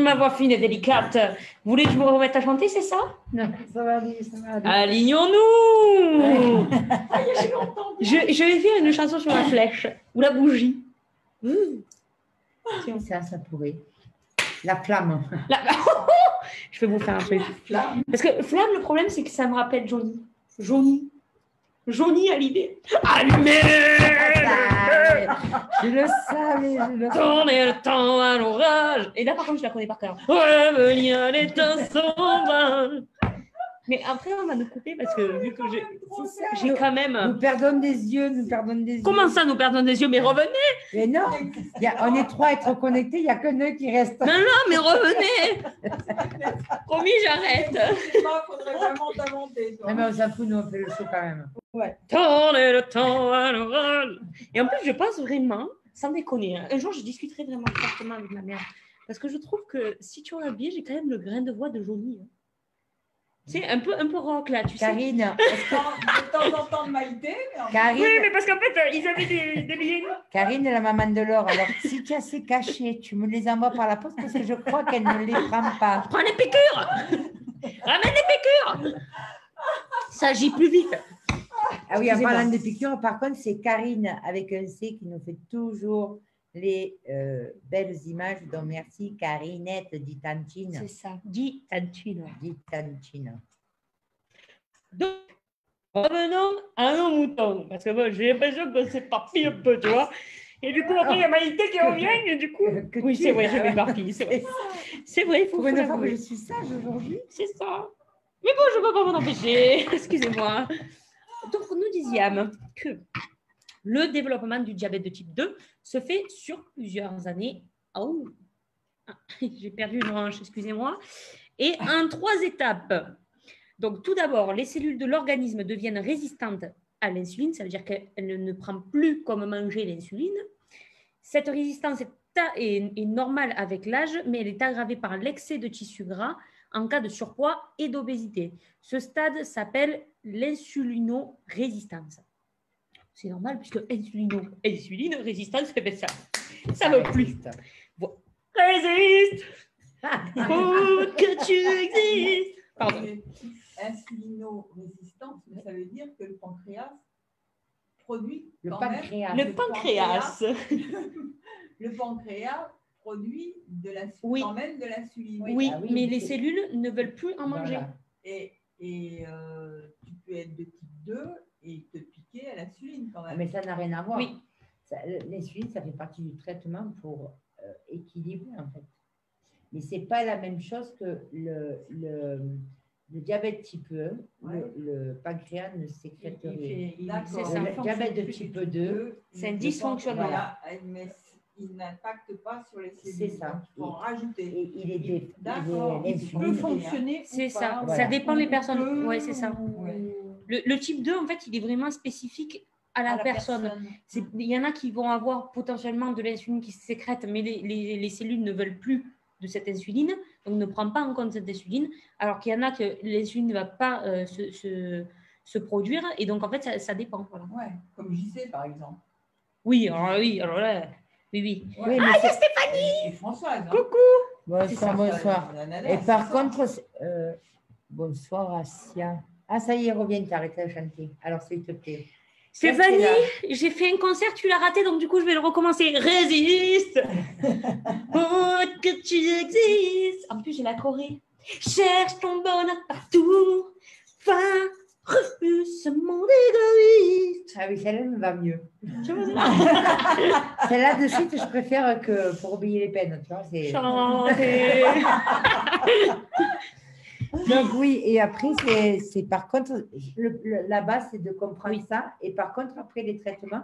ma voix fine et délicate. Vous voulez que je me remette à chanter, c'est ça? Non, ça va aller, ça va aller. Alignons-nous. Je vais faire une chanson sur la flèche ou la bougie. Ça pourrait. La flamme. Je vais vous faire un truc. Parce que flamme, le problème, c'est que ça me rappelle Johnny. Johnny à l'idée. Allumez! Je le savais. Tournez le temps à l'orage. Et là, par contre, je la connais par cœur. Revenir les temps sauvages. Mais après, on va nous couper parce que vu que j'ai quand même… Nous perdons des yeux, Comment ça, nous perdons des yeux? Mais revenez! Mais non, on est trois à être connectés, il n'y a que deux qui restent. Non, mais revenez! Promis, j'arrête. Il faudrait vraiment t'inventer. Non, mais on s'en fout, nous, on fait le show quand même. Ouais. Tournez le temps à l'orage. Et en plus, je pense vraiment, sans déconner, un jour, je discuterai vraiment fortement avec ma mère. Parce que je trouve que si tu regardes bien, j'ai quand même le grain de voix de Johnny. C'est un peu rock là, tu Karine, sais. De temps en temps de Maïté. Karine, oui, mais parce qu'en fait, ils avaient des liens. Karine est la maman de Laure. Alors, si tu as ces cachets, tu me les envoies par la poste parce que je crois qu'elle ne les prend pas. Prends les piqûres. Ramène les piqûres. Ça agit plus vite. Ah oui, en parlant de piqûres, par contre, c'est Karine avec un C qui nous fait toujours les belles images. Donc, merci, Karinette, dit Tantine. C'est ça, dit Tantine. Donc, revenons à nos moutons. Parce que moi, j'ai l'impression que c'est parti un peu, tu vois. Et du coup, après, il y a Maïté qui revient. Et du coup, oui, c'est vrai, je m'éparpille. C'est vrai, il faut Pour une fois que l'avouer. je suis sage aujourd'hui. C'est ça. Mais bon, je ne peux pas m'en empêcher. Excusez-moi. Donc, nous disions que le développement du diabète de type 2 se fait sur plusieurs années. Oh, j'ai perdu une branche, excusez-moi. Et en 3 étapes. Donc, tout d'abord, les cellules de l'organisme deviennent résistantes à l'insuline. Ça veut dire qu'elle ne prend plus comme manger l'insuline. Cette résistance est normale avec l'âge, mais elle est aggravée par l'excès de tissu gras en cas de surpoids et d'obésité. Ce stade s'appelle l'insulinorésistance. C'est normal puisque insuline, résistance, c'est ça. Ça ne veut plus. Résiste. Oh, que tu existes. Pardon. Insulino-résistance, mais ça veut dire que le pancréas produit Le quand pancréas. Le pancréas. Le pancréas produit Oui. quand même de l'insuline. Oui, Ah oui, mais mais les c'est- cellules ne veulent plus en manger. Voilà. Et tu peux être de type 2 et te piquer à l'insuline quand Ah, même. mais ça n'a rien à voir. Oui. L'insuline, ça fait partie du traitement pour équilibrer, en fait. Mais ce n'est pas la même chose que le diabète type 1. Ouais. Le pancréas ne sécrète rien. D'accord. C'est ça. Le diabète de type 2, C'est un le dysfonctionnement. pancréas, mais il n'impacte pas sur les cellules. C'est ça. Donc, il faut en rajouter. et il est D'accord. Il peut l'insuline. fonctionner. C'est ou ça. pas. Voilà. Ça dépend des Ou personnes. peu, Oui, c'est ça. ou- Le type 2, en fait, il est vraiment spécifique à la personne. Il y en a qui vont avoir potentiellement de l'insuline qui se sécrète, mais les cellules ne veulent plus de cette insuline, donc ne prend pas en compte cette insuline, alors qu'il y en a que l'insuline ne va pas se produire, et donc en fait, ça dépend. Voilà. Ouais, comme JC par exemple. Oui, alors là, oui. Oui, mais c'est- Stéphanie et Françoise. Hein. Coucou. Bonsoir, bonsoir. Ananas, Et par c'est ça. contre, bonsoir, Asia. Ah, ça y est, reviens, t'as arrêté de chanter. Alors, s'il te plaît. Stéphanie, Restez là. j'ai fait un concert, tu l'as raté, donc du coup, je vais le recommencer. Résiste. Oh, que tu existes. En plus, j'ai la Corée. Cherche ton bonheur partout. Va, refuse ce monde égoïste. Ah oui, celle-là me va mieux. Tu vois, Celle-là, de suite, je préfère que pour oublier les peines. Tu vois, c'est... chanter. Donc, oui, et après, c'est par contre, la base, c'est de comprendre ça. Et par contre, après les traitements,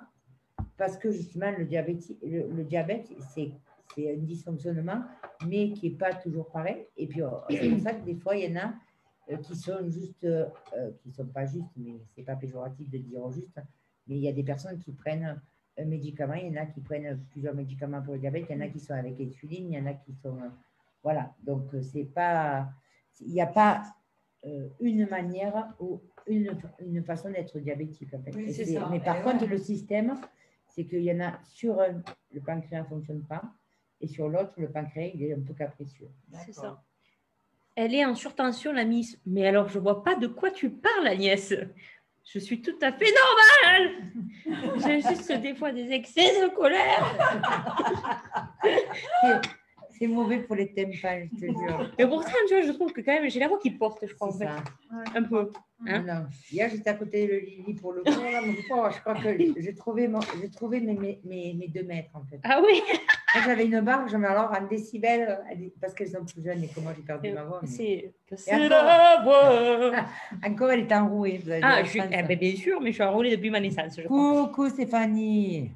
parce que justement, le diabète, c'est un dysfonctionnement, mais qui n'est pas toujours pareil. Et puis, c'est pour ça que des fois, il y en a qui sont juste, qui ne sont pas justes, mais ce n'est pas péjoratif de dire juste, mais il y a des personnes qui prennent un médicament, il y en a qui prennent plusieurs médicaments pour le diabète, il y en a qui sont avec l'insuline, il y en a qui sont... voilà, donc c'est pas... Il n'y a pas une manière ou une façon d'être diabétique. En fait. Oui, c'est ça. Mais par Et contre, ouais. le système, c'est qu'il y en a sur un, le pancréas ne fonctionne pas, et sur l'autre, le pancréas, il est un peu capricieux. C'est ça. Elle est en surtension, la Miss. Mais alors, je ne vois pas de quoi tu parles, Agnès. Je suis tout à fait normale. J'ai juste des fois des excès de colère. C'est mauvais pour les tympans, je te jure. Mais pourtant, tu vois, je trouve que quand même, j'ai la voix qui porte, je crois, en C'est fait. ça. Un peu. Hein? Non. Hier, j'étais à côté de Lily pour le cours. Là, je crois que j'ai trouvé mes 2 mètres, en fait. Ah oui. Moi, j'avais une barre, je mets alors en décibels, parce qu'elles sont plus jeunes et que moi, j'ai perdu ma voix. Mais... C'est la voix. Encore, elle est enrouée. Ah, bien sûr, mais je suis enroulée depuis ma naissance, je crois. Coucou, Stéphanie.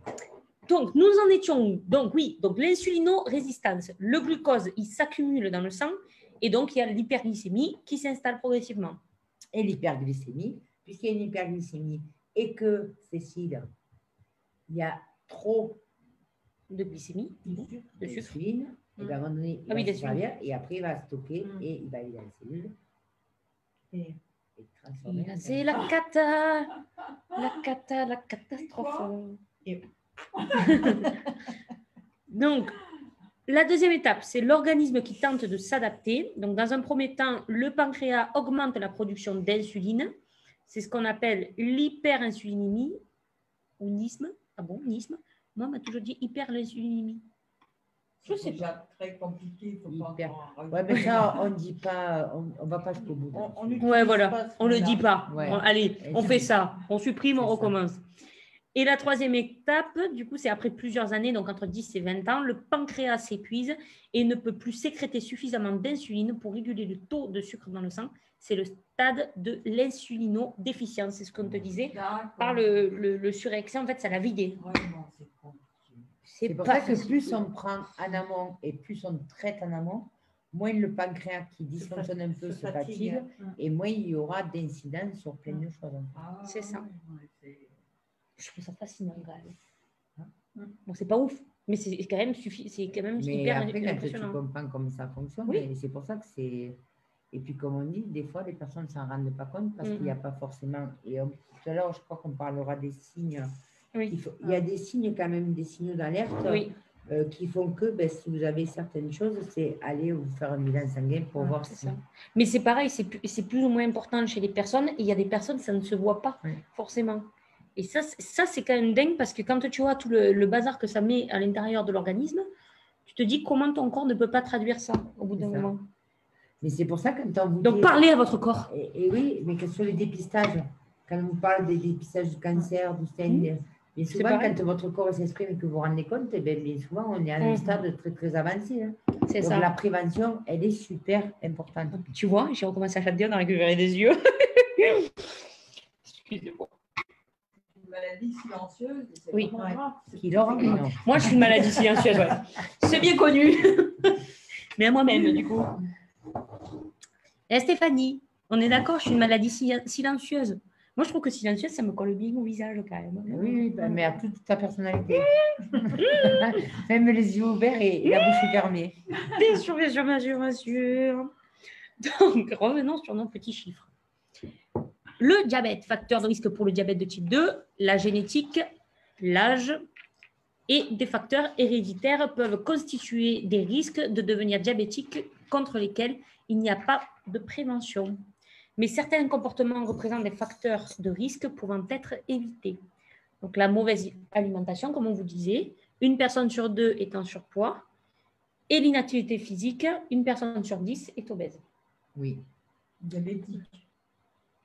Donc, nous en étions où? Donc, oui, donc l'insulinorésistance. Le glucose, il s'accumule dans le sang et donc il y a l'hyperglycémie qui s'installe progressivement. Et l'hyperglycémie, puisqu'il y a une hyperglycémie et que, Cécile, il y a trop De glycémie, de sucre. d'insuline, et bien à un moment donné, il Ah oui, va se d'insuline. servir, et après, il va stocker et il va aller dans les cellules. Et transformer. Et là, c'est la catastrophe. Et- Donc, la deuxième étape, c'est l'organisme qui tente de s'adapter. Donc, dans un premier temps, le pancréas augmente la production d'insuline. C'est ce qu'on appelle l'hyperinsulinémie ou nisme. Ah bon, nisme. Moi, on m'a toujours dit hyperlinsulinémie. Je sais C'est pas. déjà très compliqué. Faut pas Hyper. encore en Ouais, mais ça, on ne dit pas, on ne va pas jusqu'au bout. On utilise Ouais, voilà. pas ce On ne le mot-là. dit pas. Ouais. Allez, on fait ça. On supprime, on C'est ça. recommence. Et la troisième étape, du coup, c'est après plusieurs années, donc entre 10 et 20 ans, le pancréas s'épuise et ne peut plus sécréter suffisamment d'insuline pour réguler le taux de sucre dans le sang. C'est le stade de l'insulinodéficience, c'est ce qu'on te disait. Par le surexcès, en fait, ça l'a vidé. Vraiment, c'est compliqué. C'est pour ça que plus on prend en amont et plus on traite en amont, moins le pancréas qui dysfonctionne un peu se fatigue et moins il y aura d'incidence sur plein de choses. Ah, C'est ça. c'est- Je trouve ça fascinant quand même. Bon, c'est pas ouf, mais c'est quand même, Mais hyper après, quand tu impressionnant. comprends comment ça fonctionne, Oui. et c'est pour ça que c'est... Et puis, comme on dit, des fois, les personnes ne s'en rendent pas compte parce qu'il n'y a pas forcément... Et tout à l'heure, je crois qu'on parlera des signes. Oui. Il y a des signes quand même, des signaux d'alerte Oui. qui font que si vous avez certaines choses, c'est aller vous faire un bilan sanguin pour voir si... Ça. Mais c'est pareil, c'est plus ou moins important chez les personnes. Et il y a des personnes, ça ne se voit pas forcément. Et ça c'est quand même dingue parce que quand tu vois tout le bazar que ça met à l'intérieur de l'organisme, tu te dis comment ton corps ne peut pas traduire ça au bout d'un moment. Mais c'est pour ça que quand on vous Donc, dit... parlez à votre corps. Et oui, mais que sur les dépistages, quand on vous parle des dépistages du cancer, du stent, bien souvent, quand votre corps s'exprime et que vous vous rendez compte, bien souvent, on est à un stade très, très avancé. Hein. C'est donc, ça. la prévention, elle est super importante. Tu vois, j'ai recommencé à chanter, on a récupéré des yeux. Excusez-moi. Maladie silencieuse. Oui. Pas grave. Qui l'aura? Moi, je suis une maladie silencieuse, ouais. C'est bien connu. Mais à moi-même, du coup. Et Stéphanie, on est d'accord, je suis une maladie silencieuse. Moi, je trouve que silencieuse, ça me colle bien au visage quand même. Oui, mais à toute ta personnalité. Même les yeux ouverts et la bouche fermée. Bien sûr, bien sûr, bien sûr, bien sûr. Donc, revenons sur nos petits chiffres. Le diabète, facteur de risque pour le diabète de type 2, la génétique, l'âge et des facteurs héréditaires peuvent constituer des risques de devenir diabétique contre lesquels il n'y a pas de prévention. Mais certains comportements représentent des facteurs de risque pouvant être évités. Donc, la mauvaise alimentation, comme on vous disait, une personne sur 2 est en surpoids et l'inactivité physique, une personne sur 10 est obèse. Oui. Diabétique.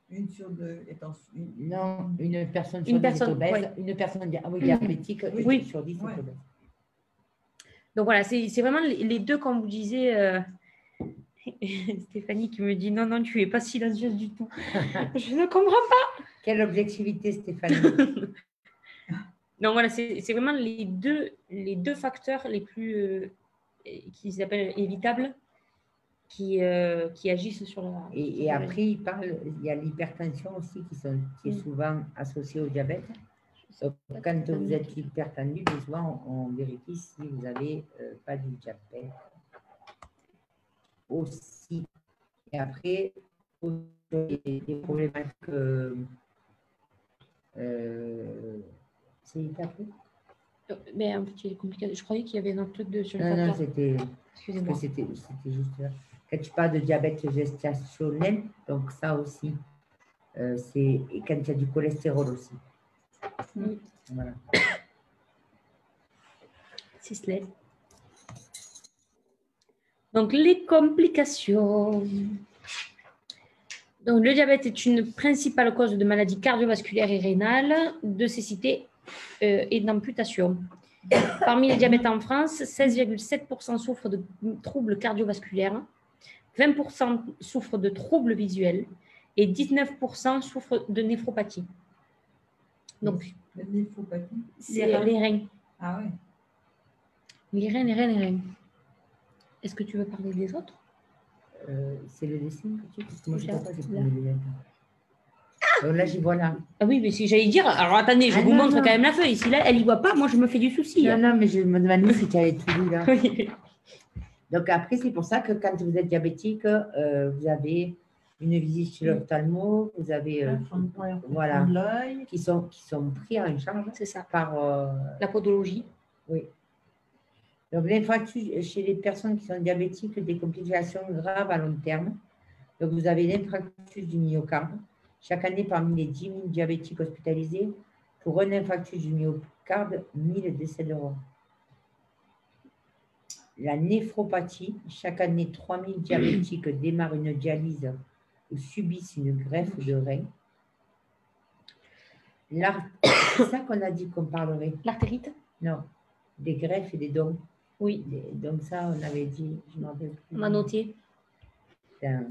Une sur 2 est en... Non, une personne sur 10 est obèse. Ouais. Une personne diabétique sur 10 est obèse. Donc voilà, c'est vraiment les deux, comme vous disiez, Stéphanie qui me dit non, tu n'es pas silencieuse du tout. Je ne comprends pas. Quelle objectivité, Stéphanie. Donc voilà, c'est vraiment les deux facteurs les plus, qui s'appellent évitables, qui agissent sur la... Et après, il y a l'hypertension aussi qui est souvent associée au diabète. Donc, quand vous êtes hypertendu, souvent, on vérifie si vous n'avez pas du diabète aussi. Et après, des problématiques... c'est étapé? Mais un petit compliqué. Je croyais qu'il y avait un autre truc de sur le Non, facteur. c'était juste là. Quand tu parles de diabète gestationnel, donc ça aussi, c'est quand il y a du cholestérol aussi. Oui. Voilà. C'est cela. Donc, les complications. Donc, le diabète est une principale cause de maladies cardiovasculaires et rénales, de cécité et d'amputation. Parmi les diabètes en France, 16,7% souffrent de troubles cardiovasculaires, 20% souffrent de troubles visuels et 19% souffrent de néphropathie. Donc, la néphropathie, c'est les reins. Ah oui. Les reins. Est-ce que tu veux parler des autres? C'est le dessin que tu veux? Moi, je ne sais pas, j'ai pris mes lunettes. Là, j'y vois là. Ah oui, mais si j'allais dire, alors attendez, je vous montre quand même la feuille. Si là, elle n'y voit pas, moi, je me fais du souci. Non, mais je me demandais si tu avais tout lu là. Oui. Donc, après, c'est pour ça que quand vous êtes diabétique, vous avez une visite chez l'ophtalmo, vous avez voilà, qui sont pris en charge par la podologie. Oui. Donc, l'infarctus chez les personnes qui sont diabétiques, des complications graves à long terme. Donc, vous avez l'infarctus du myocarde. Chaque année, parmi les 10 000 diabétiques hospitalisés, pour un infarctus du myocarde, 1000 décès d'euros. La néphropathie, chaque année, 3 000 diabétiques démarrent une dialyse ou subissent une greffe de rein. C'est ça qu'on a dit qu'on parlerait. L'artérite? Non, des greffes et des dons. Oui. Donc ça, on avait dit, je m'en rappelle plus. On a noté. En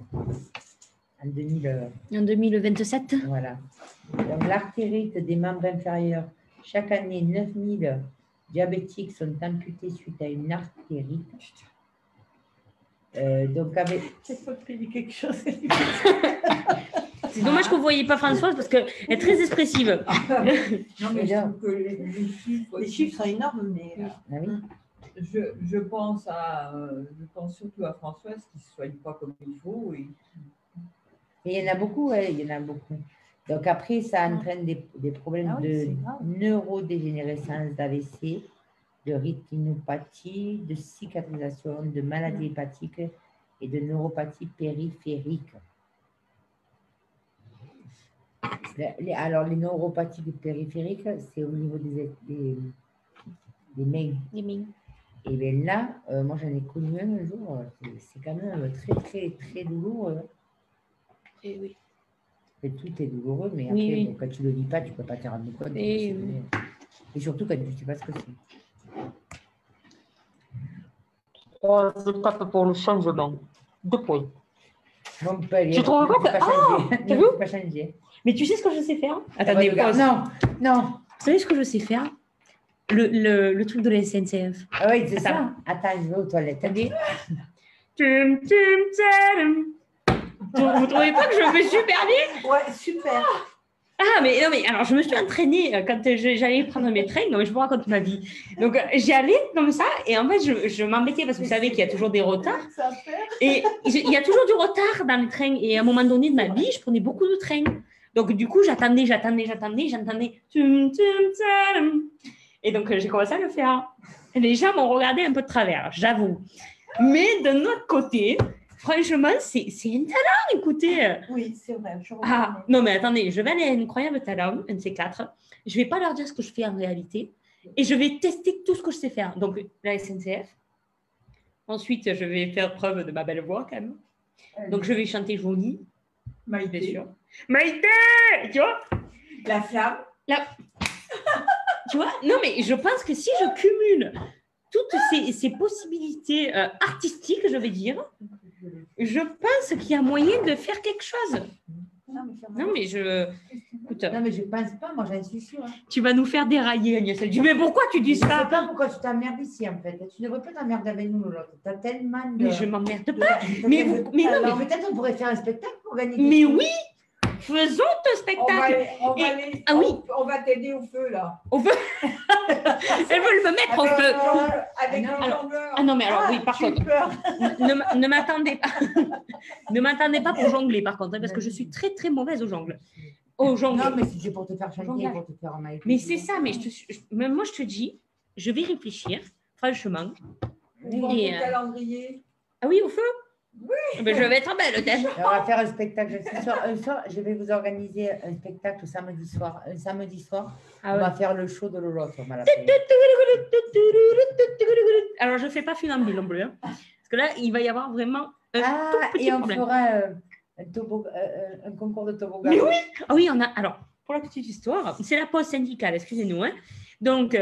2000. En 2027. Voilà. Donc l'artérite des membres inférieurs. Chaque année, 9000 diabétiques sont amputés suite à une artérite. Donc avec... Il faut te payer quelque chose. C'est dommage que vous ne voyez pas Françoise parce qu'elle est très expressive. Non, mais je trouve que Les chiffres sont énormes, mais Ah oui. je pense surtout à Françoise qui ne se soigne pas comme il faut. Et il y en a beaucoup, ouais, il y en a beaucoup. Donc après, ça entraîne des problèmes de neurodégénérescence, d'AVC, de rétinopathie, de cicatrisation, de maladies hépatiques et de neuropathie périphérique. Alors, les neuropathies périphériques, c'est au niveau des mains. Les mains. Et bien là, moi j'en ai connu un jour, c'est quand même très, très, très douloureux. Et oui. Et tout est douloureux, mais après, Oui. bon, quand tu ne le vis pas, tu ne peux pas te rendre compte. Et surtout quand tu ne sais pas ce que c'est. 3 étapes pour le changement. 2 points. Bon, tu trouves pas que... tu ne pas changer. Mais tu sais ce que je sais faire? Attendez, pause. Non. Vous savez ce que je sais faire? Le truc de la SNCF. Ah oui, c'est ça. Attends, je vais aux toilettes. Attendez. Vous trouvez pas que je fais super bien? ouais, super. Ah, mais non, mais alors je me suis entraînée quand j'allais prendre mes trains. Non, mais je vous raconte ma vie. Donc, j'y allais comme ça, et en fait, je m'embêtais parce que vous savez qu'il y a toujours des retards. Et il y a toujours du retard dans les trains. Et à un moment donné de ma vie, je prenais beaucoup de trains. Donc, du coup, j'entendais. Et donc, j'ai commencé à le faire. Et les gens m'ont regardé un peu de travers, j'avoue. Mais d'un autre côté, franchement, c'est un talent, écoutez. Oui, c'est vrai. Non, mais attendez, je vais aller à un incroyable talent, un de ces 4. Je ne vais pas leur dire ce que je fais en réalité. Et je vais tester tout ce que je sais faire. Donc, la SNCF. Ensuite, je vais faire preuve de ma belle voix, quand même. Donc, je vais chanter Johnny. Maïté. Bien sûr. Maïté! Tu vois? La flamme. Tu vois? Non, mais je pense que si je cumule toutes ces possibilités artistiques, je vais dire, je pense qu'il y a moyen de faire quelque chose. Non, mais écoute, non, mais je ne pense pas, moi j'en suis sûre. Hein. Tu vas nous faire dérailler, Agnès. Je dis, mais pourquoi tu dis ça? Je ne sais pas pourquoi tu t'emmerdes ici, en fait. Tu ne devrais pas t'emmerder avec nous, l'autre. Tu as tellement de... Mais je ne m'emmerde pas. Mais peut-être on pourrait faire un spectacle pour gagner. Mais oui! Faisons un spectacle. On va t'aider au feu, là. Au feu. Elles veulent me mettre au feu. Avec le jongleur. Ah non, mais alors oui, par contre, ne m'attendez pas. Ne m'attendez pas pour jongler, par contre, hein, parce que je suis très, très mauvaise au jongle. Non, mais c'est pour te faire chanter, pour te faire maïter. Mais c'est ça, mais moi, je te dis, je vais réfléchir, franchement. Et calendrier. Ah oui, au feu? Oui. Mais je vais être belle, peut-être. On va faire un spectacle. Un soir, je vais vous organiser un spectacle samedi soir. Un samedi soir, on va faire le show de Lolotte. Alors, je ne fais pas funambule non plus. Hein, parce que là, il va y avoir vraiment un tout petit problème. Fera un concours de toboggan. Mais oui. Ah oui, on a... Alors, pour la petite histoire, c'est la pause syndicale, excusez-nous. Hein. Donc,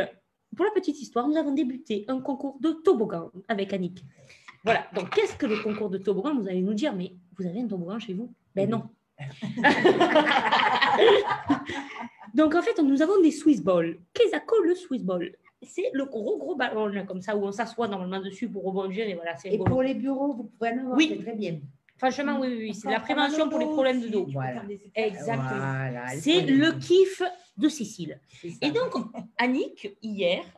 pour la petite histoire, nous avons débuté un concours de toboggan avec Annick. Voilà, donc qu'est-ce que le concours de toboggan? Vous allez nous dire, mais vous avez un toboggan chez vous? Ben non. Donc en fait, nous avons des Swiss balls. Qu'est-ce que le Swiss ball? C'est le gros ballon là, comme ça, où on s'assoit normalement dessus pour rebondir. Et, voilà, et pour les bureaux, vous pouvez en avoir, c'est très bien. Franchement, oui. C'est la prévention pour les problèmes de dos. Voilà. Exactement. Voilà, c'est le kiff de Cécile. Et donc, Annick,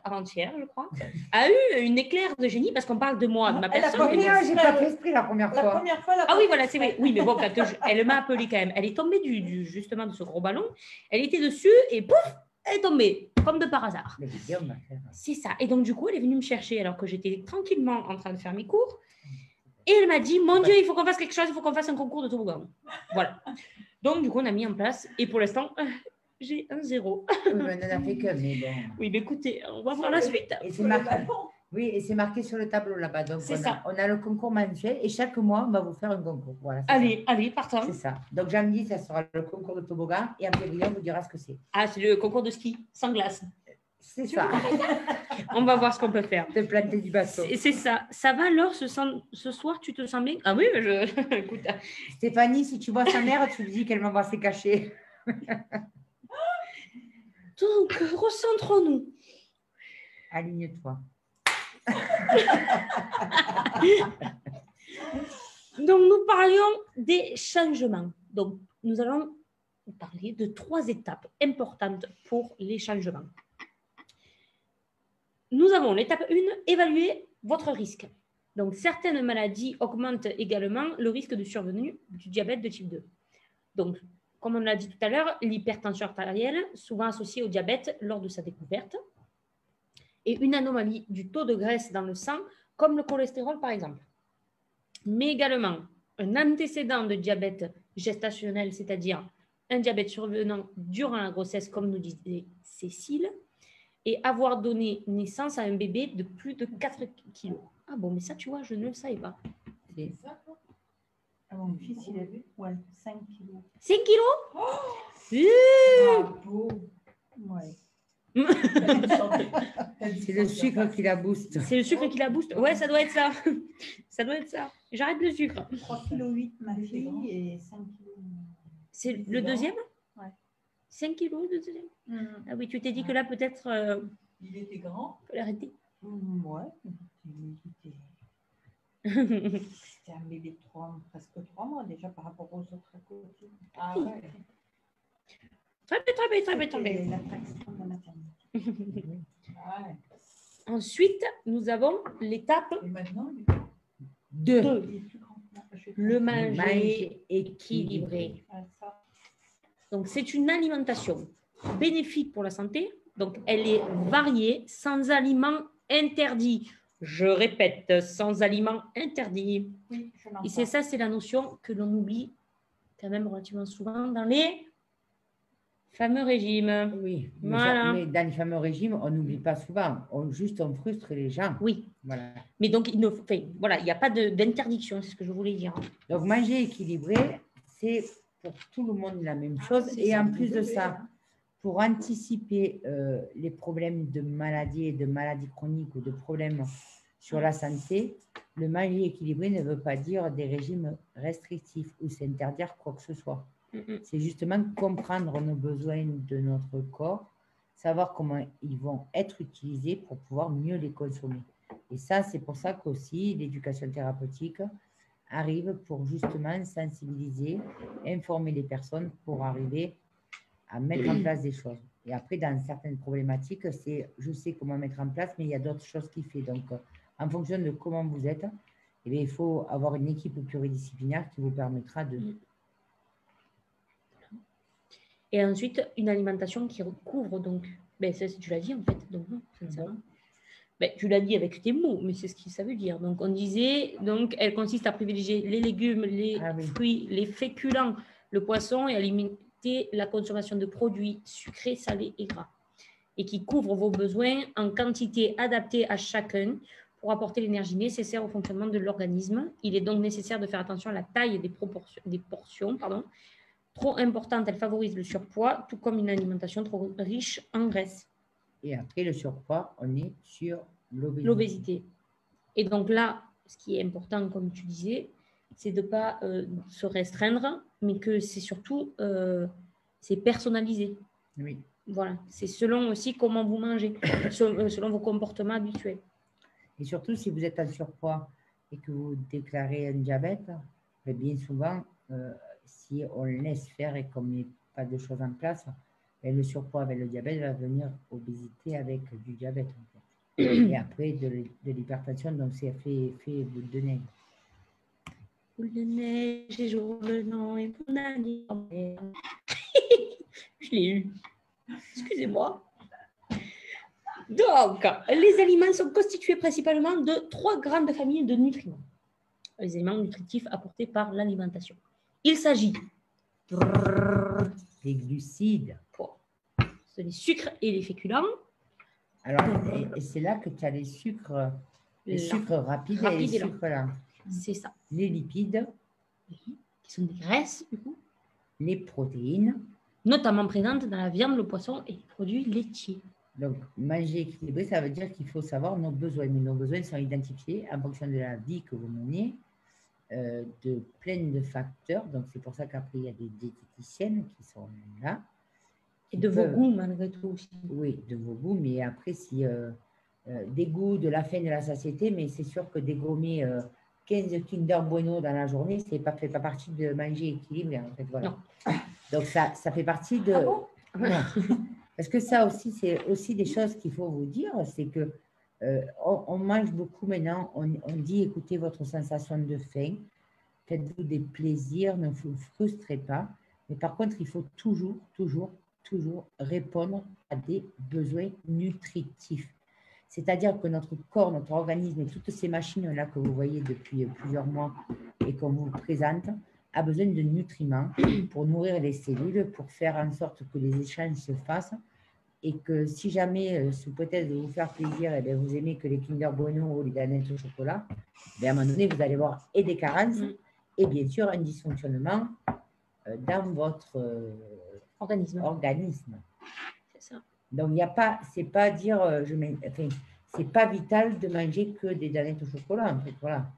avant-hier, je crois, a eu une éclair de génie parce qu'on parle de moi, de ma personne. J'ai pas fait esprit la première fois. Ah oui, voilà, c'est vrai. Oui, mais bon, elle m'a appelé quand même. Elle est tombée justement de ce gros ballon. Elle était dessus et pouf, elle est tombée, comme de par hasard. C'est ça. Et donc, du coup, elle est venue me chercher alors que j'étais tranquillement en train de faire mes cours. Et elle m'a dit, mon Dieu, il faut qu'on fasse quelque chose, il faut qu'on fasse un concours de toboggan. Voilà. Donc, du coup, on a mis en place. Et pour l'instant, j'ai un 0. Oui, mais on n'en a fait que, mais bon. Oui, mais écoutez, on va voir la suite. Et c'est marqué. Oui, et c'est marqué sur le tableau là-bas. Donc, C'est ça. on a le concours mensuel et chaque mois, on va vous faire un concours. Voilà, Allez, allez, partant. c'est ça. Donc, janvier, ça sera le concours de toboggan et en février, on vous dira ce que c'est. Ah, c'est le concours de ski sans glace. C'est ça. On va voir ce qu'on peut faire. De planter du bateau. C'est ça. Ça va, Laure, ce soir, tu te sens bien? Ah oui, écoute. Stéphanie, si tu vois sa mère, tu lui dis qu'elle m'envoie ses cachets. Donc, recentrons-nous. Aligne-toi. Donc, nous parlions des changements. Donc, nous allons parler de 3 étapes importantes pour les changements. Nous avons l'étape 1, évaluer votre risque. Donc, certaines maladies augmentent également le risque de survenue du diabète de type 2. Donc, comme on l'a dit tout à l'heure, l'hypertension artérielle, souvent associée au diabète lors de sa découverte, et une anomalie du taux de graisse dans le sang, comme le cholestérol par exemple. Mais également un antécédent de diabète gestationnel, c'est-à-dire un diabète survenant durant la grossesse, comme nous disait Cécile, et avoir donné naissance à un bébé de plus de 4 kilos. Ah bon, mais ça, tu vois, je ne le savais pas. C'est ça, quoi. Ah, mon fils, il avait 5 kilos. 5 kilos Bravo. Ouais. C'est le sucre qui la booste. C'est le sucre qui la booste. Ouais, ça doit être ça. Ça doit être ça. J'arrête le sucre. 3,8 kg ma fille et 5 kg. C'est le deuxième? Ouais. 5 kilos le deuxième? Ah oui, tu t'es dit que là, peut-être, Il était grand. faut l'arrêter. Ouais. C'était un bébé de presque 3 mois déjà par rapport aux autres à côté. Ah ouais. Très bien, très bien, très bien, très bien. C'était l'attraction de la maternité. Ouais. Ensuite, nous avons l'étape Et maintenant, 2. 2. Il est plus grand que moi. Je vais Le faire- manger équilibré. Ah, ça. Donc, c'est une alimentation bénéfique pour la santé. Donc, elle est variée, sans aliments interdits. Je répète, sans aliments interdits. Oui, je l'entends. Et c'est ça, c'est la notion que l'on oublie quand même relativement souvent dans les fameux régimes. Oui, Voilà. mais dans les fameux régimes, on n'oublie pas souvent. On frustre les gens. Oui, Voilà. mais donc, il n'y a pas d'interdiction, c'est ce que je voulais dire. Donc, manger équilibré, c'est pour tout le monde la même chose. c'est Et ça, en plus de désolé, ça, hein. pour anticiper les problèmes de maladies et de maladies chroniques ou de problèmes sur la santé, le manger équilibré ne veut pas dire des régimes restrictifs ou s'interdire quoi que ce soit. C'est justement comprendre nos besoins de notre corps, savoir comment ils vont être utilisés pour pouvoir mieux les consommer. Et ça, c'est pour ça qu'aussi l'éducation thérapeutique arrive pour justement sensibiliser, informer les personnes pour arriver à mettre en place des choses. Et après, dans certaines problématiques, c'est je sais comment mettre en place, mais il y a d'autres choses qui font. Donc, en fonction de comment vous êtes, eh bien, il faut avoir une équipe pluridisciplinaire qui vous permettra de... Et ensuite, une alimentation qui recouvre donc, ça, tu l'as dit en fait, donc non, sincèrement. Tu l'as dit avec tes mots, mais c'est ce que ça veut dire. Donc, on disait, donc, elle consiste à privilégier les légumes, les fruits, les féculents, le poisson et à limiter la consommation de produits sucrés, salés et gras. Et qui couvre vos besoins en quantité adaptée à chacun pour apporter l'énergie nécessaire au fonctionnement de l'organisme. Il est donc nécessaire de faire attention à la taille des portions. Trop importante, elle favorise le surpoids, tout comme une alimentation trop riche en graisse. Et après, le surpoids, on est sur l'obésité. Et donc là, ce qui est important, comme tu disais, c'est de ne pas se restreindre, mais que c'est surtout c'est personnalisé. Oui. Voilà, c'est selon aussi comment vous mangez, selon vos comportements habituels. Et surtout, si vous êtes en surpoids et que vous déclarez un diabète, bien souvent, si on laisse faire et qu'on ne met pas de choses en place, le surpoids avec le diabète va venir obésité avec du diabète. En fait. Et après, de l'hypertension, donc c'est fait boule de neige. Boule de neige, et jour le nom et mon année. Je l'ai eu. Excusez-moi. Donc, les aliments sont constitués principalement de 3 grandes familles de nutriments. Les éléments nutritifs apportés par l'alimentation. Il s'agit des glucides, les sucres et les féculents. Alors, et c'est là que tu as les sucres rapides et les sucres lents. C'est ça. Les lipides, qui sont des graisses, du coup, les protéines, notamment présentes dans la viande, le poisson et les produits laitiers. Donc, manger équilibré, ça veut dire qu'il faut savoir nos besoins. Mais nos besoins sont identifiés en fonction de la vie que vous menez, de plein de facteurs. Donc, c'est pour ça qu'après, il y a des diététiciennes qui sont là. Et de vos goûts, malgré tout aussi. Oui, de vos goûts. Mais après, si des goûts, de la faim, de la satiété, mais c'est sûr que dégommer 15 Kinder Bueno dans la journée, ça ne fait pas partie de manger équilibré, en fait. Voilà. Non. Donc, ça fait partie de... Ah bon? Non. Parce que ça aussi, c'est aussi des choses qu'il faut vous dire, c'est que on mange beaucoup maintenant, on dit écoutez votre sensation de faim, faites-vous des plaisirs, ne vous frustrez pas, mais par contre, il faut toujours répondre à des besoins nutritifs. C'est-à-dire que notre corps, notre organisme et toutes ces machines-là que vous voyez depuis plusieurs mois et qu'on vous présente, a besoin de nutriments pour nourrir les cellules, pour faire en sorte que les échanges se fassent et que si jamais, sous prétexte de vous faire plaisir, et bien, vous aimez que les Kinder Bueno ou les Danettes au chocolat, bien, à un moment donné, vous allez voir et des carences et bien sûr un dysfonctionnement dans votre organisme. C'est ça. Donc, il n'y a pas, c'est pas dire, c'est pas vital de manger que des Danettes au chocolat, en fait, voilà.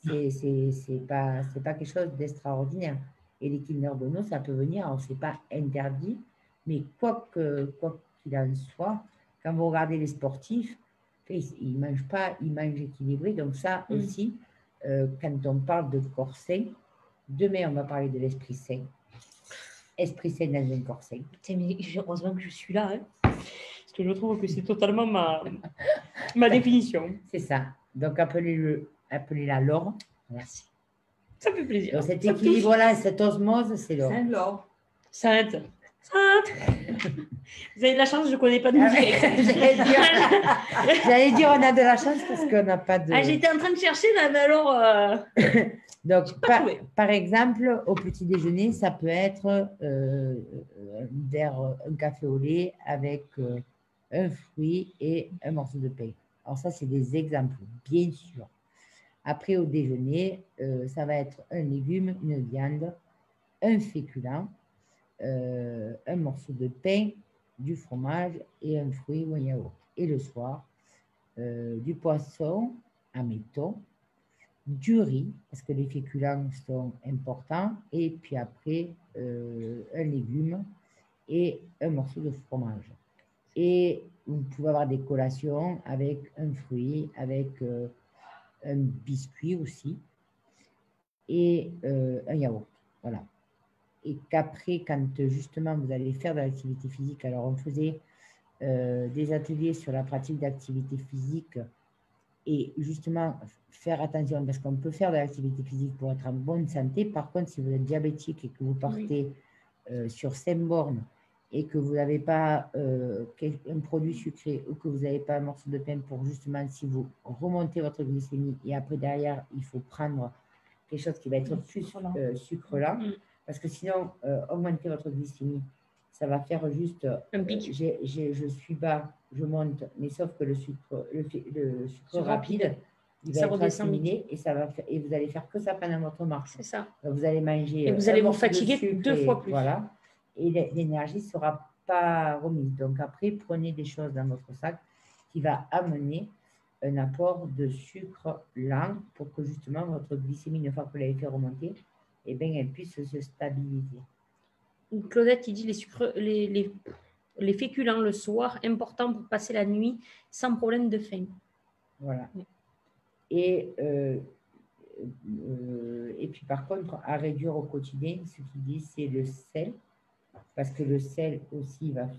C'est pas quelque chose d'extraordinaire. Et les Kinder Bueno, ça peut venir, alors c'est pas interdit, mais quoi qu'il en soit, quand vous regardez les sportifs, ils ne mangent pas, ils mangent équilibré. Donc ça aussi, quand on parle de corps sain, demain on va parler de l'esprit sain. Esprit sain dans un corps sain. Mais heureusement que je suis là, hein, parce que je trouve que c'est totalement ma définition. C'est ça. Donc appelez-la Laure. Merci. Ça fait plaisir. Donc cet équilibre-là, cette osmose, c'est Laure. Sainte-Laure. Sainte. Vous avez de la chance, je ne connais pas de musique. J'allais dire, on a de la chance parce qu'on n'a pas de... J'étais en train de chercher, mais alors... Donc, par exemple, au petit déjeuner, ça peut être un café au lait avec un fruit et un morceau de pain. Alors ça, c'est des exemples, bien sûr. Après, au déjeuner, ça va être un légume, une viande, un féculent, un morceau de pain, du fromage et un fruit ou un yaourt. Et le soir, du poisson, admettons, du riz, parce que les féculents sont importants, et puis après, un légume et un morceau de fromage. Et vous pouvez avoir des collations avec un fruit, avec un biscuit aussi, et un yaourt. Voilà. Et qu'après, quand justement vous allez faire de l'activité physique, alors on faisait des ateliers sur la pratique d'activité physique et justement faire attention parce qu'on peut faire de l'activité physique pour être en bonne santé. Par contre, si vous êtes diabétique et que vous partez sur 5 bornes et que vous n'avez pas un produit sucré ou que vous n'avez pas un morceau de pain pour justement, si vous remontez votre glycémie et après derrière, il faut prendre quelque chose qui va être plus sucre-là. Parce que sinon, augmenter votre glycémie, ça va faire juste un pic. Je suis bas, je monte, mais sauf que le sucre rapide, il va être assimilé et vous allez faire que ça pendant votre marche. C'est ça. Donc vous allez manger. Et vous allez vous fatiguer 2 fois plus. Voilà. Et l'énergie ne sera pas remise. Donc après, prenez des choses dans votre sac qui va amener un apport de sucre lent pour que justement votre glycémie, une fois que vous l'avez fait remonter, eh bien, elle puisse se stabiliser. Claudette, il dit les féculents le soir, important pour passer la nuit sans problème de faim. Voilà. Et puis, par contre, à réduire au quotidien, ce qu'il dit, c'est le sel, parce que le sel aussi va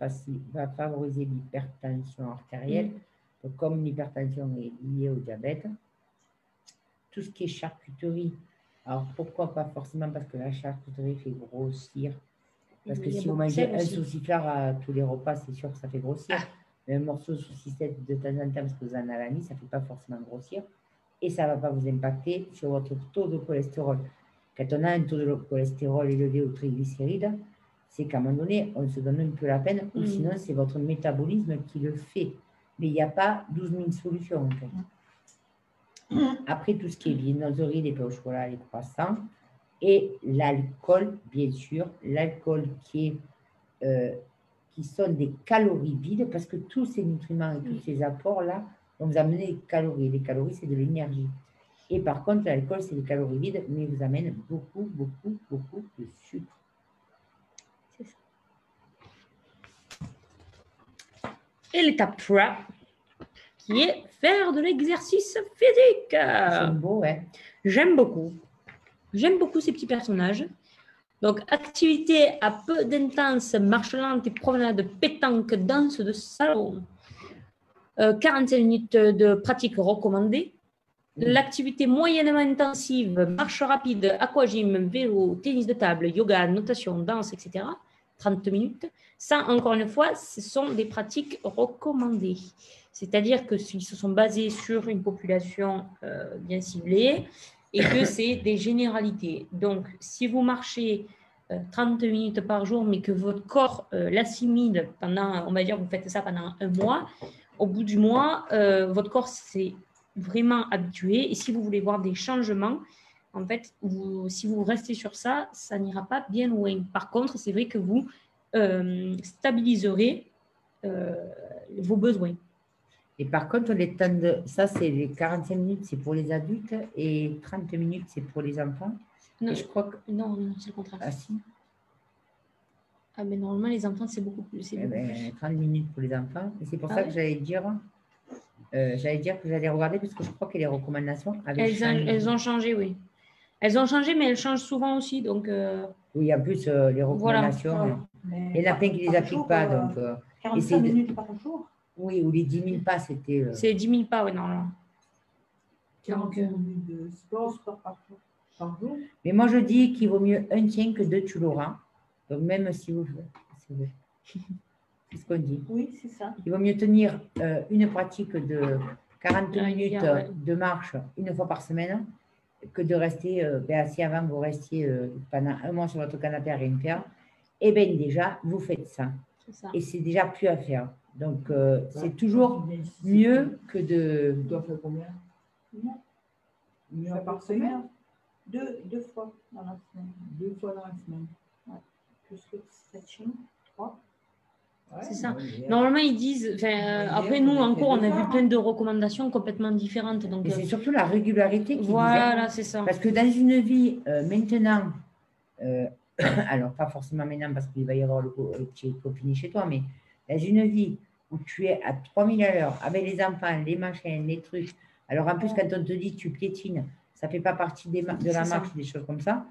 favoriser l'hypertension artérielle. Donc, comme l'hypertension est liée au diabète, tout ce qui est charcuterie, alors pourquoi pas forcément parce que la charcuterie fait grossir. Parce que si vous mangez un sauciflard à tous les repas, c'est sûr que ça fait grossir. Mais un morceau de saucissette de temps en temps, parce que vous en avez mis, ça ne fait pas forcément grossir. Et ça ne va pas vous impacter sur votre taux de cholestérol. Quand on a un taux de cholestérol élevé ou triglycérides, c'est qu'à un moment donné, on se donne un peu la peine, ou sinon c'est votre métabolisme qui le fait. Mais il n'y a pas 12 000 solutions, en fait. Après, tout ce qui est viennoiserie, les pains au chocolat, les croissants, et l'alcool, bien sûr, l'alcool qui sont des calories vides, parce que tous ces nutriments et tous ces apports-là vont vous amener des calories. Les calories, c'est de l'énergie. Et par contre, l'alcool, c'est des calories vides, mais vous amène beaucoup, beaucoup, beaucoup de sucre. C'est ça. Et l'étape 3, qui est faire de l'exercice physique. C'est beau, ouais. J'aime beaucoup. J'aime beaucoup ces petits personnages. Donc, activité à peu d'intense, marche lente et promenade, pétanque, danse de salon. 45 minutes de pratique recommandée. L'activité moyennement intensive, marche rapide, aquagym, vélo, tennis de table, yoga, natation, danse, etc. 30 minutes. Ça, encore une fois, ce sont des pratiques recommandées. C'est-à-dire que s'ils se sont basés sur une population bien ciblée et que c'est des généralités. Donc, si vous marchez 30 minutes par jour, mais que votre corps l'assimile pendant, on va dire, vous faites ça pendant un mois, au bout du mois, votre corps s'est vraiment habitué. Et si vous voulez voir des changements, en fait, si vous restez sur ça, ça n'ira pas bien loin. Par contre, c'est vrai que vous stabiliserez vos besoins. Et par contre, les temps de ça, c'est les 45 minutes, c'est pour les adultes et 30 minutes, c'est pour les enfants. Non, et je crois que... non, c'est le contraire. Ah si. Ah, mais normalement, les enfants, c'est beaucoup plus. 30 minutes pour les enfants. Et c'est pour ça que j'allais dire que j'allais regarder parce que je crois que les recommandations avaient changé. Elles ont changé, oui. Elles ont changé, mais elles changent souvent aussi. Donc, oui, en plus, les recommandations, voilà. il y en a plein qui ne les appliquent pas. Donc, 45 minutes par jour. Oui, ou les 10 000 pas, c'était... C'est 10 000 pas, oui, normalement. 45 minutes de sport par jour. Mais moi, je dis qu'il vaut mieux un tien que deux, tu l'auras. Donc, même si vous... C'est ce qu'on dit. Oui, c'est ça. Il vaut mieux tenir une pratique de 40 minutes de marche une fois par semaine que de rester, si avant vous restiez pendant un mois sur votre canapé à rien faire, eh bien déjà, vous faites ça. Et c'est déjà plus à faire. Donc, c'est toujours mieux que de... Tu dois faire combien? Une fois par semaine. Deux fois dans la semaine. 2 fois dans la semaine. Ouais. Plus le stretching, 3. Ouais, c'est ça. Normalement, ils disent. Après, nous, en cours, on a vu plein de recommandations complètement différentes. Donc, et c'est surtout la régularité qui voilà, c'est ça. Parce que dans une vie, maintenant, alors pas forcément maintenant parce qu'il va y avoir le petit copiné chez toi, mais dans une vie où tu es à 3000 à l'heure avec les enfants, les machins, les trucs. Alors en plus, quand on te dit tu piétines, ça ne fait pas partie de la marche, des choses comme ça.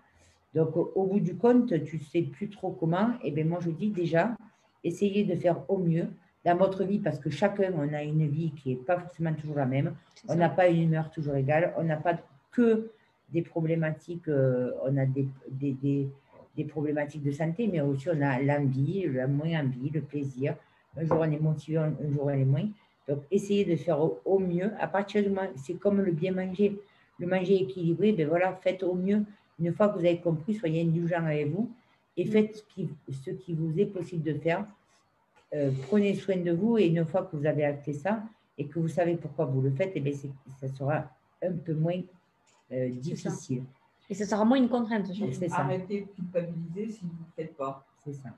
Donc au bout du compte, tu ne sais plus trop comment. Et bien moi, je dis déjà, essayez de faire au mieux dans votre vie parce que chacun, on a une vie qui n'est pas forcément toujours la même. On n'a pas une humeur toujours égale. On n'a pas que des problématiques, on a des problématiques de santé, mais aussi on a l'envie, la moins envie, le plaisir. Un jour on est motivé, un jour on est moins. Donc essayez de faire au mieux. À partir du moment, c'est comme le bien manger, le manger équilibré, ben voilà, faites au mieux. Une fois que vous avez compris, soyez indulgent avec vous et faites ce qui vous est possible de faire. Prenez soin de vous et une fois que vous avez acté ça et que vous savez pourquoi vous le faites, et bien ça sera un peu moins difficile. Et ça sera moins une contrainte. Arrêtez de culpabiliser si vous ne le faites pas. C'est ça.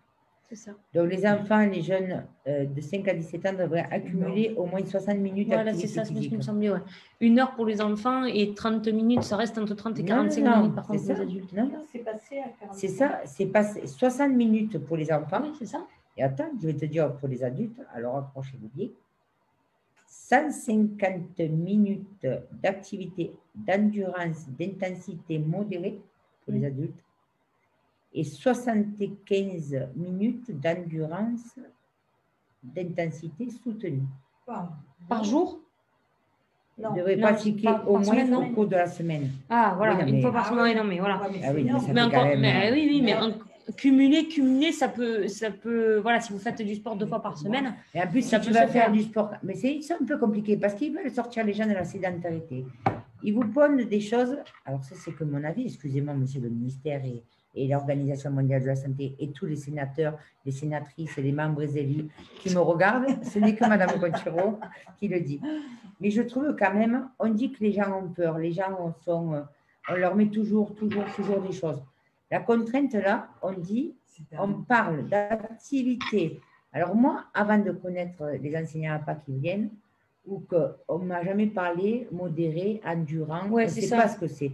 C'est ça. Donc, les enfants, les jeunes de 5 à 17 ans devraient accumuler au moins 60 minutes d'activité physique. Voilà, c'est ça, ce qui me semblait. Ouais. 1 heure pour les enfants et 30 minutes, ça reste entre 30 et 45 minutes par contre pour les adultes. Non, c'est passé à 40. C'est ça, c'est passé 60 minutes pour les enfants. Oui, c'est ça. Et attends, je vais te dire pour les adultes, alors accrochez-vous bien. 150 minutes d'activité d'endurance, d'intensité modérée pour les adultes et 75 minutes d'endurance, d'intensité soutenue. Par jour? Vous devrez pratiquer au moins au cours de la semaine. Ah, voilà, oui, une fois par semaine, non, mais voilà. Cumuler, ça peut, voilà, si vous faites du sport 2 fois par semaine. Et en plus, si tu vas faire du sport, mais c'est un peu compliqué parce qu'ils veulent sortir les gens de la sédentarité. Ils vous pondent des choses, alors ça c'est que mon avis, excusez-moi monsieur le ministère et et l'Organisation mondiale de la santé et tous les sénateurs, les sénatrices et les membres élus qui me regardent, ce n'est que Madame Conchero qui le dit. Mais je trouve quand même, on dit que les gens ont peur, les gens on leur met toujours des choses. La contrainte là, on parle d'activité. Alors moi, avant de connaître les enseignants APA qui viennent, ou qu'on ne m'a jamais parlé modéré, endurant, on ne sait pas ce que c'est.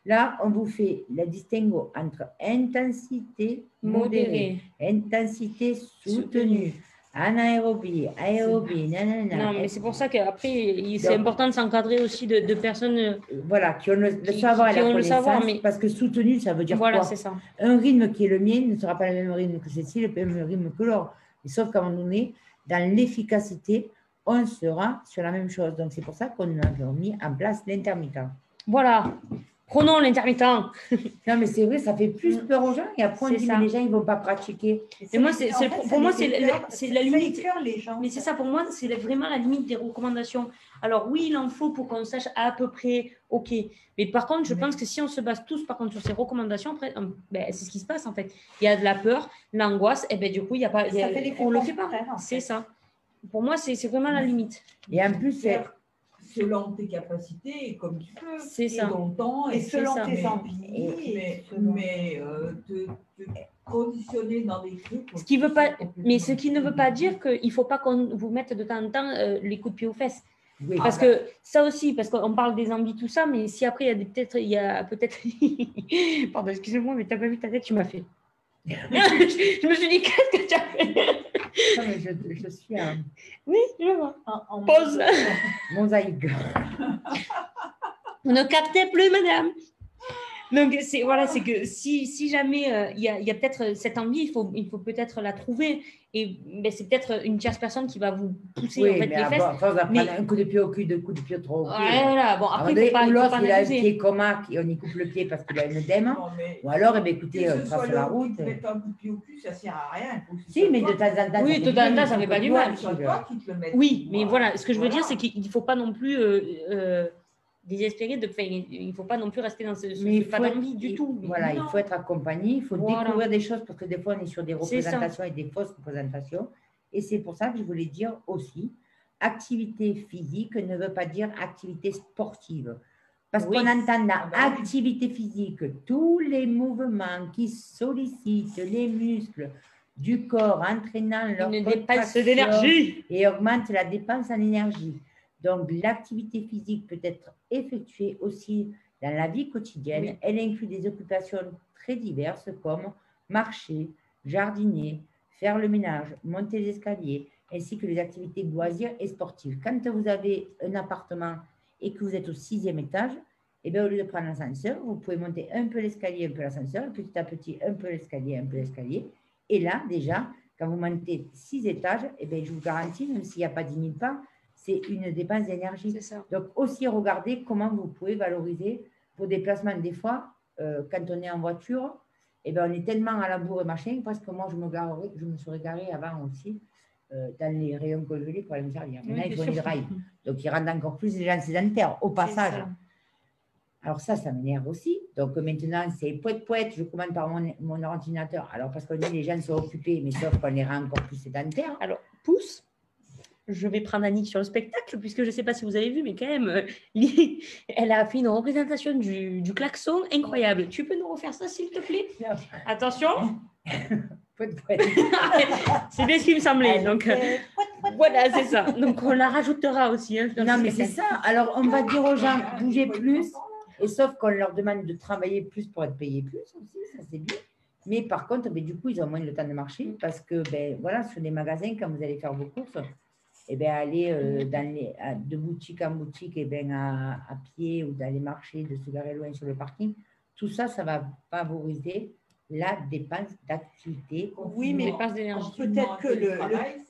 Là, on vous fait la distinguo entre intensité modérée, intensité soutenue, anaérobie, aérobie, nanana. Non, mais c'est pour ça qu'après, c'est important de s'encadrer aussi de personnes voilà, qui ont le savoir et la connaissance, mais... parce que soutenu, ça veut dire quoi? Voilà, c'est ça. Un rythme qui est le mien ne sera pas le même rythme que Cécile, le même rythme que Laure. Sauf qu'à un moment donné, dans l'efficacité, on sera sur la même chose. Donc, c'est pour ça qu'on a mis en place l'intermittent. Voilà. Prenons l'intermittent. Non, mais c'est vrai, ça fait plus peur aux gens. Et après, on dit, mais les gens, ils ne vont pas pratiquer. Et moi, pour moi, c'est la limite. Les gens. Mais c'est ça, pour moi, c'est vraiment la limite des recommandations. Alors, oui, il en faut pour qu'on sache à peu près, OK. Mais par contre, je pense que si on se base tous, par contre, sur ces recommandations, après, ben, c'est ce qui se passe, en fait. Il y a de la peur, l'angoisse, et ben du coup, il y a pas, on ne le fait pas. C'est ça. Pour moi, c'est vraiment la limite. Et en plus, c'est selon tes capacités et comme tu peux. C'est ça. Ton temps. Et selon tes envies. Mais te conditionner dans des trucs. Ce qui ne veut pas dire qu'il ne faut pas qu'on vous mette de temps en temps les coups de pied aux fesses. Oui. Parce que ça aussi, parce qu'on parle des envies, tout ça, mais si après, il y a peut-être... Pardon, excusez-moi, mais tu n'as pas vu ta tête, tu m'as fait. Je me suis dit, qu'est-ce que tu as fait? Non, mais je suis en... Oui, je vois. En pause. Mosaïque. Vous ne captez plus, madame. Donc, c'est que si jamais il y a peut-être cette envie, il faut peut-être la trouver. Et ben, c'est peut-être une tierce personne qui va vous pousser oui, en fait, mais les fesses. Mais un coup de pied au cul, deux coups de pied trop au cul. Voilà, bon, après, il faut pas il a un pied comaque et on y coupe le pied parce qu'il a une dème. Ou alors, écoutez, trace la route. Mettre un coup de pied au cul, ça ne sert à rien. Si, mais de temps en temps. Oui, de temps en temps, ça ne fait pas du mal. Oui, mais voilà, ce que je veux dire, c'est qu'il ne faut pas non plus... désespéré il ne faut pas non plus rester dans pas d'envie du tout. Voilà, il faut être accompagné, il faut découvrir des choses parce que des fois on est sur des représentations et des fausses représentations. Et c'est pour ça que je voulais dire aussi, activité physique ne veut pas dire activité sportive. Parce qu'on entend dans activité physique tous les mouvements qui sollicitent les muscles du corps, entraînant leur contraction d'énergie et augmentent la dépense en énergie. Donc, l'activité physique peut être effectuée aussi dans la vie quotidienne. Oui. Elle inclut des occupations très diverses comme marcher, jardiner, faire le ménage, monter les escaliers, ainsi que les activités de loisirs et sportives. Quand vous avez un appartement et que vous êtes au 6e étage, eh bien, au lieu de prendre l'ascenseur, vous pouvez monter un peu l'escalier, un peu l'ascenseur, petit à petit, un peu l'escalier, un peu l'escalier. Et là, déjà, quand vous montez 6 étages, eh bien, je vous garantis, même s'il n'y a pas 10 000 pas, c'est une dépense d'énergie. Donc, aussi regarder comment vous pouvez valoriser vos déplacements. Des fois, quand on est en voiture, eh bien, on est tellement à la bourre et machin, parce que moi, je me serais garée avant aussi dans les rayons congelés pour aller me servir. Maintenant, il faut des rails. Donc, ils rendent encore plus les gens sédentaires au passage. Alors ça m'énerve aussi. Donc, maintenant, c'est poète, je commande par mon ordinateur. Alors, parce qu'on dit les gens sont occupés, mais sauf qu'on les rend encore plus sédentaires. Alors, pouce. Je vais prendre Annick sur le spectacle, puisque je ne sais pas si vous avez vu, mais quand même, elle a fait une représentation du klaxon incroyable. Tu peux nous refaire ça, s'il te plaît? Attention. C'est bien ce qui me semblait. Donc, voilà, c'est ça. Donc, on la rajoutera aussi. Hein, non, mais c'est ça. Alors, on va dire aux gens, bougez plus. Et sauf qu'on leur demande de travailler plus pour être payés plus aussi, ça c'est bien. Mais par contre, du coup, ils ont moins le temps de marcher parce que, voilà, sur les magasins, quand vous allez faire vos courses, aller de boutique en boutique à pied ou d'aller marcher, de se garer loin sur le parking, tout ça, ça va favoriser la dépense d'activité. Oui, mais peut-être que le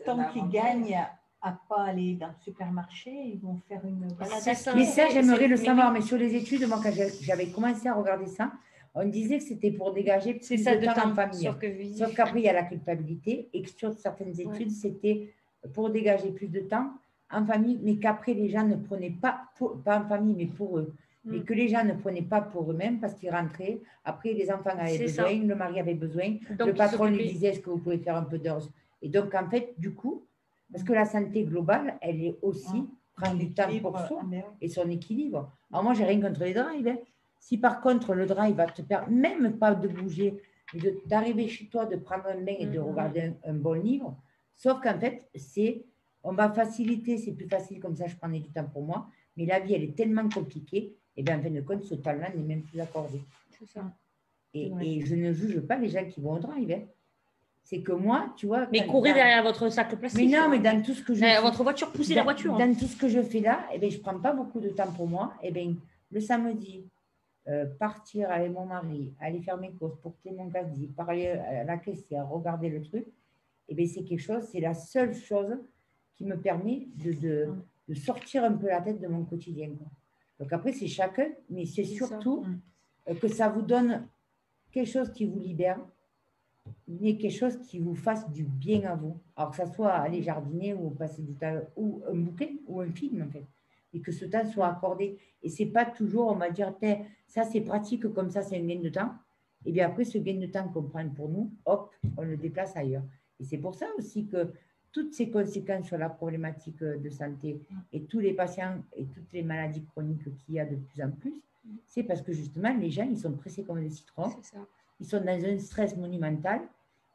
temps qu'ils gagnent à pas aller dans le supermarché, ils vont faire une balade. Mais ça, j'aimerais le savoir. Mais sur les études, moi, quand j'avais commencé à regarder ça, on disait que c'était pour dégager plus de temps en famille. Sauf qu'après, il y a la culpabilité et que sur certaines études, c'était pour dégager plus de temps en famille, mais qu'après, les gens ne prenaient pas en famille, mais pour eux. mais que les gens ne prenaient pas pour eux-mêmes parce qu'ils rentraient. Après, les enfants avaient besoin, le mari avait besoin, Donc, le patron lui disait est-ce que vous pouvez faire un peu d'heures. Et donc, en fait, du coup, parce que la santé globale, elle est aussi prendre du temps pour soi et son équilibre. Alors, moi, j'ai rien contre les drives. Hein. Si par contre, le drive va te permettre, même pas de bouger, mais d'arriver chez toi, de prendre un bain et de regarder un bon livre, sauf qu'en fait, on va faciliter, c'est plus facile comme ça, je prenais du temps pour moi, mais la vie, elle est tellement compliquée, et bien en fin de compte, ce temps-là n'est même plus accordé. C'est ça. Et je ne juge pas les gens qui vont au drive. Hein. C'est que moi, tu vois. Mais courir derrière votre sac plastique. Mais non, mais dans tout ce que je fais. Votre voiture, pousser la voiture. Dans tout ce que je fais là, eh bien, je ne prends pas beaucoup de temps pour moi. Eh bien, le samedi, partir avec mon mari, aller faire mes courses, porter mon casier, parler à la caissière, regarder le truc, eh bien, c'est quelque chose, c'est la seule chose qui me permet de sortir un peu la tête de mon quotidien. Quoi. Donc après, c'est chacun, mais c'est surtout que ça vous donne quelque chose qui vous libère, mais quelque chose qui vous fasse du bien à vous. Alors que ça soit aller jardiner ou passer du temps, ou un bouquin, ou un film, en fait. Et que ce temps soit accordé. Et ce n'est pas toujours, on va dire, ça c'est pratique, comme ça c'est un gain de temps. Et bien après, ce gain de temps qu'on prend pour nous, hop, on le déplace ailleurs. Et c'est pour ça aussi que toutes ces conséquences sur la problématique de santé et tous les patients et toutes les maladies chroniques qu'il y a de plus en plus, c'est parce que justement, les gens, ils sont pressés comme des citrons. C'est ça. Ils sont dans un stress monumental.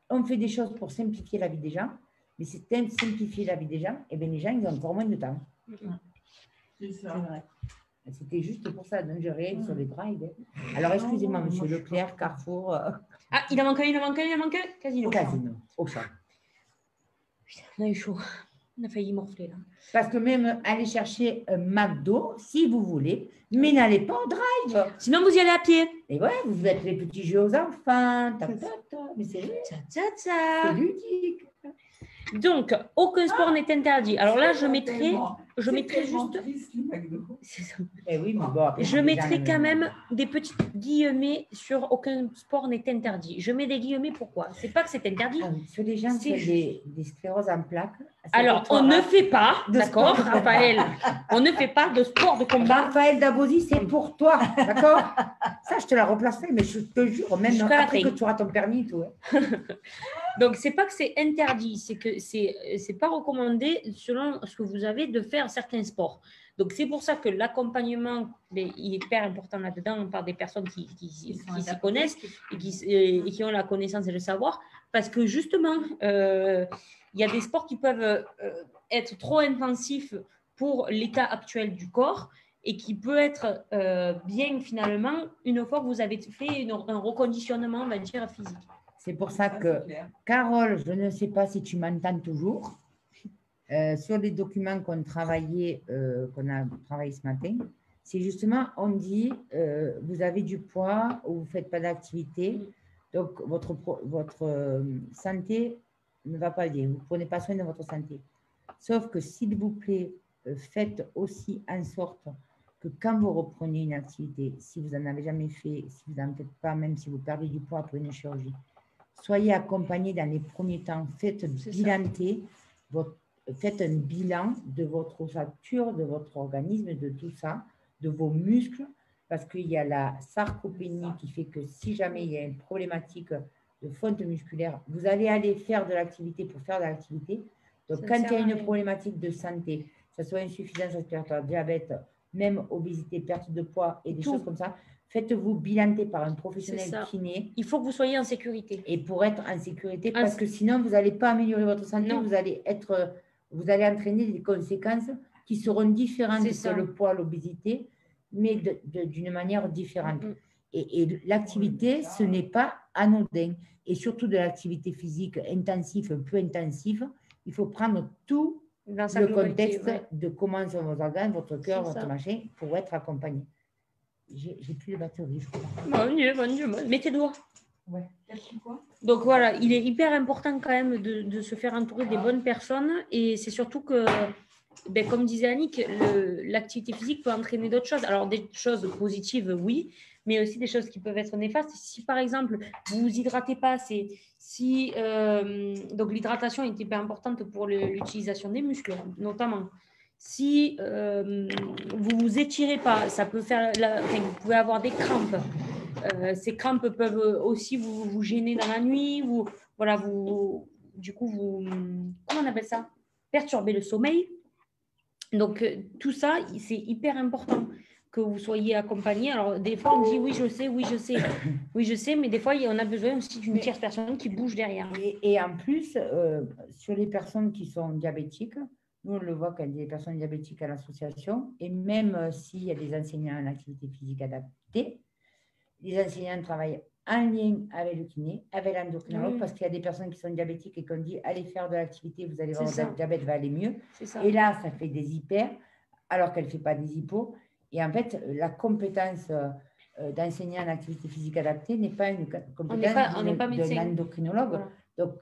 On fait des choses pour simplifier la vie des gens, mais c'est simplifier la vie des gens, et bien les gens, ils ont encore moins de temps. C'est ça. C'est vrai. C'était juste pour ça, donc je réagis sur les drives. Alors, excusez-moi, monsieur Leclerc, Carrefour. Ah, il en manque un. Casino. Casino, au champ. Putain, on a eu chaud. On a failli morfler là. Parce que même aller chercher un McDo, si vous voulez, mais n'allez pas au drive. Sinon, vous y allez à pied. Et ouais, vous faites les petits jeux aux enfants. Mais c'est ludique. Donc, aucun sport n'est interdit. Alors là, je mettrai juste. C'est ça. Eh oui, mais bon, après, je mettrai quand même des petits guillemets sur aucun sport n'est interdit. Je mets des guillemets pourquoi? C'est pas que c'est interdit. Sur les gens qui ont des scléroses en plaques. Alors, on ne fait pas, d'accord, Raphaël, on ne fait pas de sport de combat. Raphaël Dabozy, c'est pour toi, d'accord? Ça, je te la replacerai, mais je te jure, même après que tu auras ton permis et tout. Hein. Donc, c'est pas que c'est interdit, c'est que c'est pas recommandé selon ce que vous avez de faire certains sports. Donc, c'est pour ça que l'accompagnement, il est hyper important là-dedans par des personnes qui s'y connaissent et qui ont la connaissance et le savoir. Parce que justement, il y a des sports qui peuvent être trop intensifs pour l'état actuel du corps et qui peut être bien finalement une fois que vous avez fait un reconditionnement, on va dire, physique. C'est pour ça que, Carole, je ne sais pas si tu m'entends toujours, sur les documents qu'on a travaillé ce matin, c'est justement, on dit, vous avez du poids ou vous ne faites pas d'activité, donc votre santé ne va pas bien, vous ne prenez pas soin de votre santé. Sauf que, s'il vous plaît, faites aussi en sorte que quand vous reprenez une activité, si vous n'en avez jamais fait, si vous n'en faites pas, même si vous perdez du poids après une chirurgie, soyez accompagnés dans les premiers temps, faites un bilan de votre ossature, de votre organisme, de tout ça, de vos muscles, parce qu'il y a la sarcopénie qui fait que si jamais il y a une problématique de fonte musculaire, vous allez aller faire de l'activité pour faire de l'activité. Donc, quand il y a une problématique de santé, que ce soit insuffisance respiratoire, diabète, même obésité, perte de poids et des choses comme ça, faites-vous bilanter par un professionnel kiné. Il faut que vous soyez en sécurité. Et pour être en sécurité, parce que sinon, vous n'allez pas améliorer votre santé, vous allez entraîner des conséquences qui seront différentes que le poids, l'obésité, mais d'une manière différente. Et l'activité, ce n'est pas anodin. Et surtout de l'activité physique intensive, peu intensive, il faut prendre tout le contexte de comment sont vos organes, votre cœur, votre machin, pour être accompagné. J'ai plus de batterie, je crois. Bon Dieu. Mets tes doigts. Ouais. Donc voilà, il est hyper important quand même de se faire entourer des bonnes personnes. Et c'est surtout que, comme disait Annick, l'activité physique peut entraîner d'autres choses. Alors des choses positives, oui, mais aussi des choses qui peuvent être néfastes. Si par exemple, vous ne vous hydratez pas assez, donc l'hydratation est hyper importante pour l'utilisation des muscles, notamment. Si vous ne vous étirez pas, ça peut faire vous pouvez avoir des crampes. Ces crampes peuvent aussi vous gêner dans la nuit. Du coup, comment on appelle ça? Perturber le sommeil. Donc, tout ça, c'est hyper important que vous soyez accompagné. Alors, des fois, on dit oui, je sais, mais des fois, on a besoin aussi d'une tierce personne qui bouge derrière. Et en plus, sur les personnes qui sont diabétiques, nous, on le voit quand il y a des personnes diabétiques à l'association, et même s'il y a des enseignants en activité physique adaptée, les enseignants travaillent en lien avec le kiné, avec l'endocrinologue, parce qu'il y a des personnes qui sont diabétiques et qu'on dit allez faire de l'activité, vous allez voir, votre diabète va aller mieux. Et là, ça fait des hyper, alors qu'elle ne fait pas des hypos. Et en fait, la compétence d'enseignant en activité physique adaptée n'est pas une compétence de l'endocrinologue. Voilà. Donc,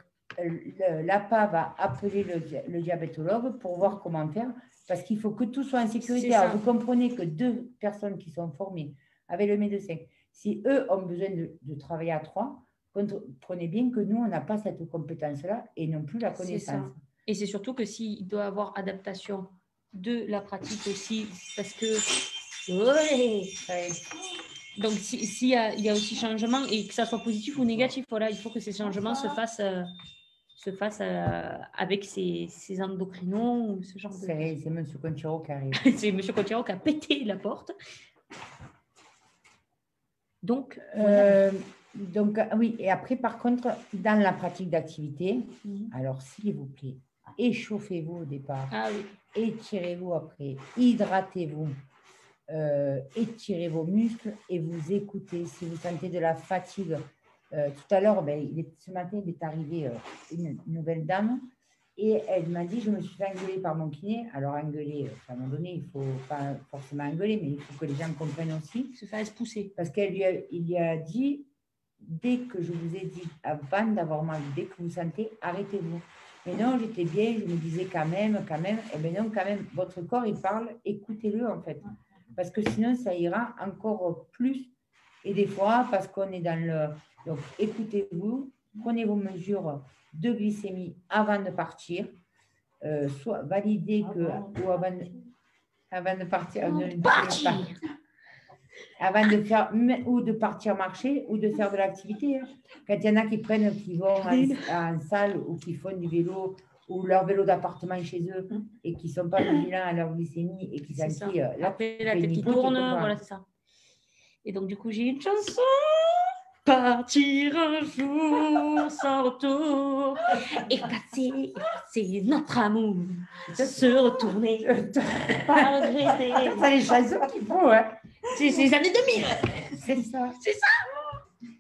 l'APA va appeler le diabétologue pour voir comment faire, parce qu'il faut que tout soit en sécurité. Alors, vous comprenez que 2 personnes qui sont formées avec le médecin, si eux ont besoin de travailler à 3, comprenez bien que nous, on n'a pas cette compétence-là et non plus la connaissance. Et c'est surtout que s'il doit y avoir adaptation de la pratique aussi, parce que... Donc, s'il y a aussi changement, et que ça soit positif ou négatif, voilà, il faut que ces changements se fassent avec ces endocrinos ou ce genre de... C'est M. Conchero qui arrive. C'est M. Conchero qui a pété la porte. Donc, oui, et après, par contre, dans la pratique d'activité, alors s'il vous plaît, échauffez-vous au départ, étirez-vous après, hydratez-vous, étirez vos muscles et vous écoutez. Si vous sentez de la fatigue, tout à l'heure, ce matin, il est arrivé une nouvelle dame et elle m'a dit, je me suis fait engueuler par mon kiné. Alors, engueuler, à un moment donné, il ne faut pas forcément engueuler, mais il faut que les gens comprennent aussi. Se fasse pousser. Parce qu'il lui a dit, dès que je vous ai dit, avant d'avoir mal, dès que vous sentez, arrêtez-vous. Mais non, j'étais bien, je me disais quand même. Eh bien non, quand même, votre corps, il parle, écoutez-le en fait. Parce que sinon, ça ira encore plus. Et des fois, parce qu'on est dans le... Donc, écoutez-vous, prenez vos mesures de glycémie avant de partir. Soit validez que... Ou avant de partir... Avant de faire... Ou de partir marcher, ou de faire de l'activité. Quand il y en a qui vont en salle, ou qui font du vélo, ou leur vélo d'appartement chez eux, et qui ne sont pas vigilants à leur glycémie, et qui s'inquiètent... Après, la tête qui tourne, voilà, c'est ça. Et donc, du coup, j'ai une chanson. Partir un jour sans retour, effacer notre amour, se retourner, pas regretter. C'est les chansons qu'il faut, hein. C'est les années 2000. C'est ça. C'est ça.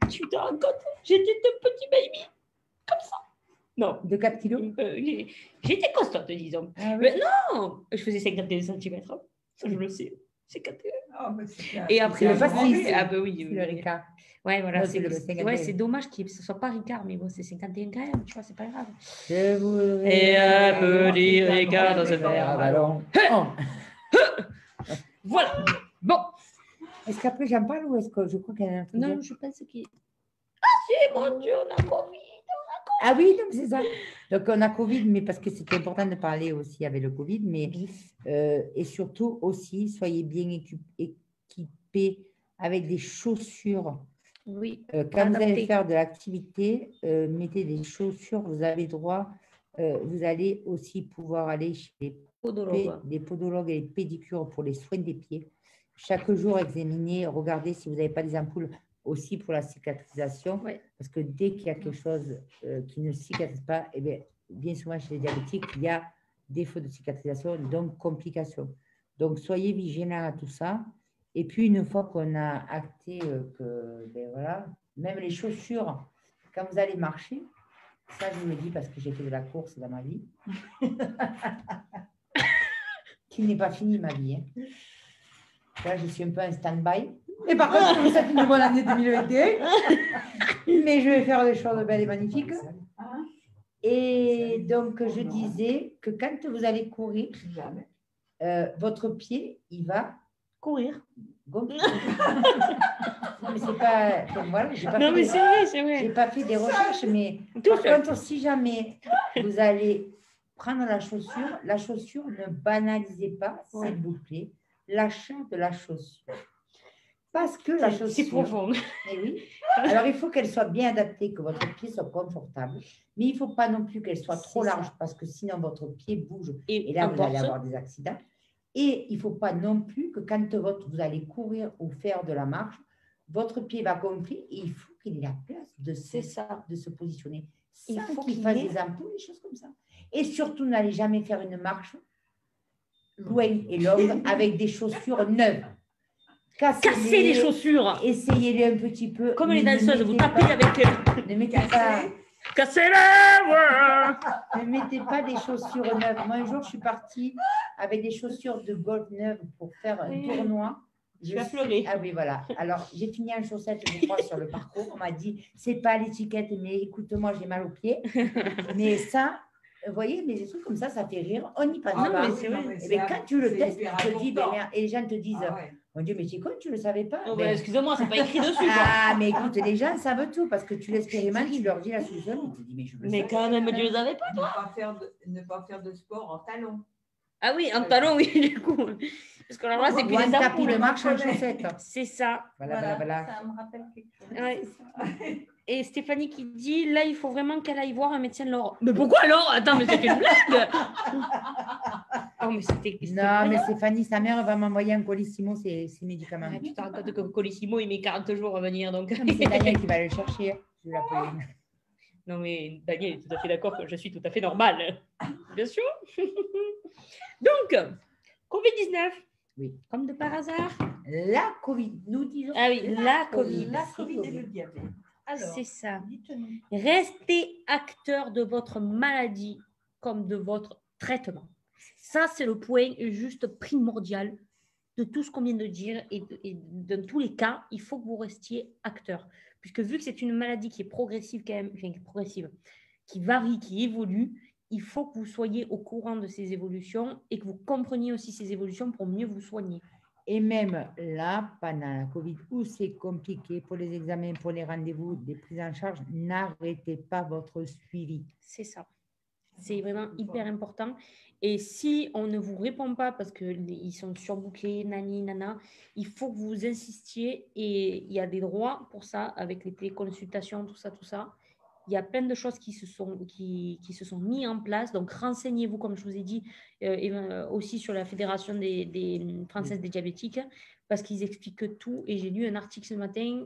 Tu te rends compte? J'étais un petit baby, comme ça. Non. De 4 kilos J'étais constante, disons. Ah, oui. Mais non, je faisais 51 cm. Ça, je le sais. C'est 51. Oh, et après, le pastis. Ah, bah oui. Le Ricard. Ouais, voilà. Non, c'est dommage que ce ne soit pas Ricard, mais bon, c'est 51 quand même, tu vois, c'est pas grave. Je vous et un petit Ricard dans ce verre à ballon. Voilà. Bon. Est-ce qu'après j'en parle ou est-ce que je crois qu'il y en a un truc? Non, je pense qu'il... Ah, si, mon Dieu, on a Covid. Ah oui, donc c'est ça. Donc on a Covid, mais parce que c'était important de parler aussi avec le Covid, mais et surtout aussi, soyez bien équipés avec des chaussures. Oui. Quand vous allez faire de l'activité, mettez des chaussures, vous avez droit, vous allez aussi pouvoir aller chez les podologues et les pédicures pour les soins des pieds. Chaque jour, examinez, regardez si vous n'avez pas des ampoules aussi pour la cicatrisation, parce que dès qu'il y a quelque chose qui ne cicatrise pas, eh bien souvent chez les diabétiques, il y a défaut de cicatrisation, donc complications. Donc, soyez vigilants à tout ça. Et puis, une fois qu'on a acté que, voilà, même les chaussures, quand vous allez marcher, ça, je me dis parce que j'ai fait de la course dans ma vie, qui n'est pas fini ma vie. Hein. Là, je suis un peu en stand-by. Et par contre, je vous souhaite une bonne année 2021. Mais je vais faire des choses belles et magnifiques. Et donc, je disais que quand vous allez courir, votre pied, il va courir. Non, mais c'est pas. Voilà, non, mais c'est vrai, c'est vrai. J'ai pas fait des recherches, mais par contre, si jamais vous allez prendre la chaussure, ne banalisez pas, s'il vous plaît, l'achat de la chaussure. Parce que la chaussure… C'est profond. Mais oui. Alors, il faut qu'elle soit bien adaptée, que votre pied soit confortable. Mais il ne faut pas non plus qu'elle soit trop large parce que sinon, votre pied bouge. Et là, vous allez avoir des accidents. Et il ne faut pas non plus que quand vous allez courir ou faire de la marche, votre pied va gonfler et il faut qu'il ait la place de se positionner. Il faut qu'il fasse des ampoules, des choses comme ça. Et surtout, n'allez jamais faire une marche loin et longue avec des chaussures neuves. Cassez les chaussures. Essayez-les un petit peu. Comme les danseuses, vous tapez avec elles. Ne mettez pas… Cassez-les. Ne mettez pas des chaussures neuves. Moi, un jour, je suis partie avec des chaussures de golf neuves pour faire un tournoi. Tu as pleuré. Ah oui, voilà. Alors, j'ai fini en chaussettes, je crois, sur le parcours. On m'a dit, c'est pas l'étiquette, mais écoute-moi, j'ai mal aux pieds. Mais ça, vous voyez, mais des trucs comme ça fait rire. On n'y pense pas. Mais c'est vrai. Mais quand tu le testes, tu te dis, et les gens te disent, mon Dieu, mais c'est quoi, tu ne le savais pas? Excusez-moi, c'est pas écrit dessus. Ah, mais écoute, les gens savent tout parce que tu l'expérimentes, tu leur dis la solution, ils te disent, mais je le savais. Mais quand même, tu ne le savais pas, toi. Ne pas faire de sport en talons. Ah oui, en talons, oui, du coup. Parce que là, c'est plus des tapis de marche en chaussettes. C'est ça. Voilà. Ça me rappelle quelque chose. Ouais. Et Stéphanie qui dit, là, il faut vraiment qu'elle aille voir un médecin de l'oreille. Mais pourquoi alors? Attends, mais c'est une blague. Oh, mais non, mais Stéphanie, sa mère va m'envoyer un Colissimo, ses médicaments. Tu te rends compte que Colissimo, il met 40 jours à venir. Donc… C'est Daniel qui va le chercher. Je vais l'appeler. Non, mais Daniel est tout à fait d'accord que je suis tout à fait normale. Bien sûr. Donc, Covid-19. Oui. Comme de par hasard. La Covid, nous disons. Ah oui, la Covid. La Covid et le diabète. Alors, c'est ça. Dites-nous. Restez acteur de votre maladie comme de votre traitement. Ça, c'est le point juste primordial de tout ce qu'on vient de dire et dans tous les cas, il faut que vous restiez acteur. Puisque vu que c'est une maladie qui est progressive quand même, enfin, progressive, qui varie, qui évolue, il faut que vous soyez au courant de ces évolutions et que vous compreniez aussi ces évolutions pour mieux vous soigner. Et même là, pendant la Covid, où c'est compliqué pour les examens, pour les rendez-vous, des prises en charge, n'arrêtez pas votre suivi. C'est ça. C'est vraiment hyper important. Et si on ne vous répond pas parce qu'ils sont surbouclés, nani, nana, il faut que vous insistiez et il y a des droits pour ça avec les téléconsultations, tout ça. Il y a plein de choses qui se sont mis en place. Donc, renseignez-vous, comme je vous ai dit, aussi sur la Fédération des Françaises des diabétiques parce qu'ils expliquent tout. Et j'ai lu un article ce matin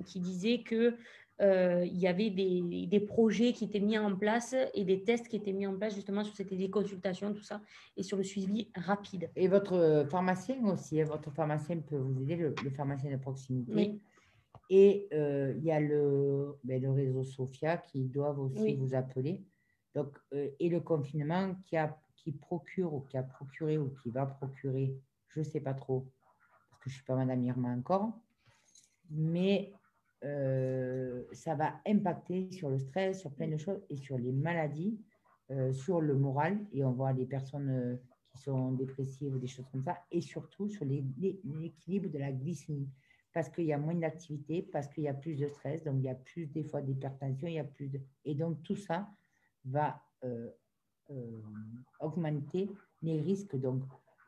qui disait que il y avait des projets qui étaient mis en place et des tests qui étaient mis en place justement sur cette téléconsultation, tout ça, et sur le suivi rapide. Et votre pharmacien aussi, votre pharmacien peut vous aider, le pharmacien de proximité. Oui. Et il y a le réseau Sophia qui doivent aussi vous appeler. Donc, et le confinement qui procure ou qui a procuré ou qui va procurer, je ne sais pas trop, parce que je ne suis pas Madame Irma encore, mais ça va impacter sur le stress, sur plein de choses et sur les maladies, sur le moral. Et on voit des personnes qui sont dépressives ou des choses comme ça, et surtout sur l'équilibre de la glycémie. Parce qu'il y a moins d'activité, parce qu'il y a plus de stress, donc il y a plus des fois d'hypertension, il y a plus de… Et donc tout ça va augmenter les risques. Donc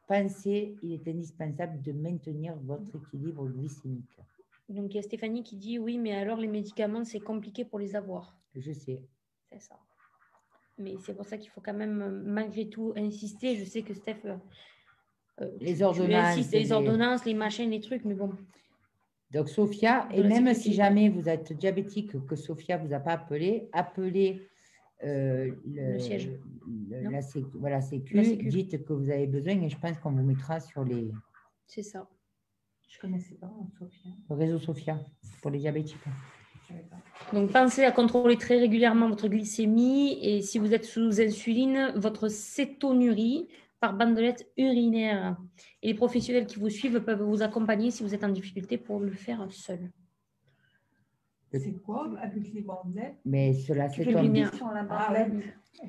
pensez, il est indispensable de maintenir votre équilibre glycémique. Donc il y a Stéphanie qui dit oui, mais alors les médicaments, c'est compliqué pour les avoir. Je sais. C'est ça. Mais c'est pour ça qu'il faut quand même malgré tout insister. Je sais que Steph… les ordonnances. Les ordonnances, les machins, les trucs, mais bon… Donc, Sophia, et même si jamais vous êtes diabétique, que Sophia ne vous a pas appelé, appelez le siège. La Sécu, dites que vous avez besoin et je pense qu'on vous mettra sur les… C'est ça. Je ne connaissais pas Sophia. Le réseau Sophia, pour les diabétiques. Donc, pensez à contrôler très régulièrement votre glycémie et si vous êtes sous insuline, votre cétonurie par bandelette urinaire. Et les professionnels qui vous suivent peuvent vous accompagner si vous êtes en difficulté pour le faire seul. C'est quoi avec les bandelettes? Mais cela, c'est sur la bandelette.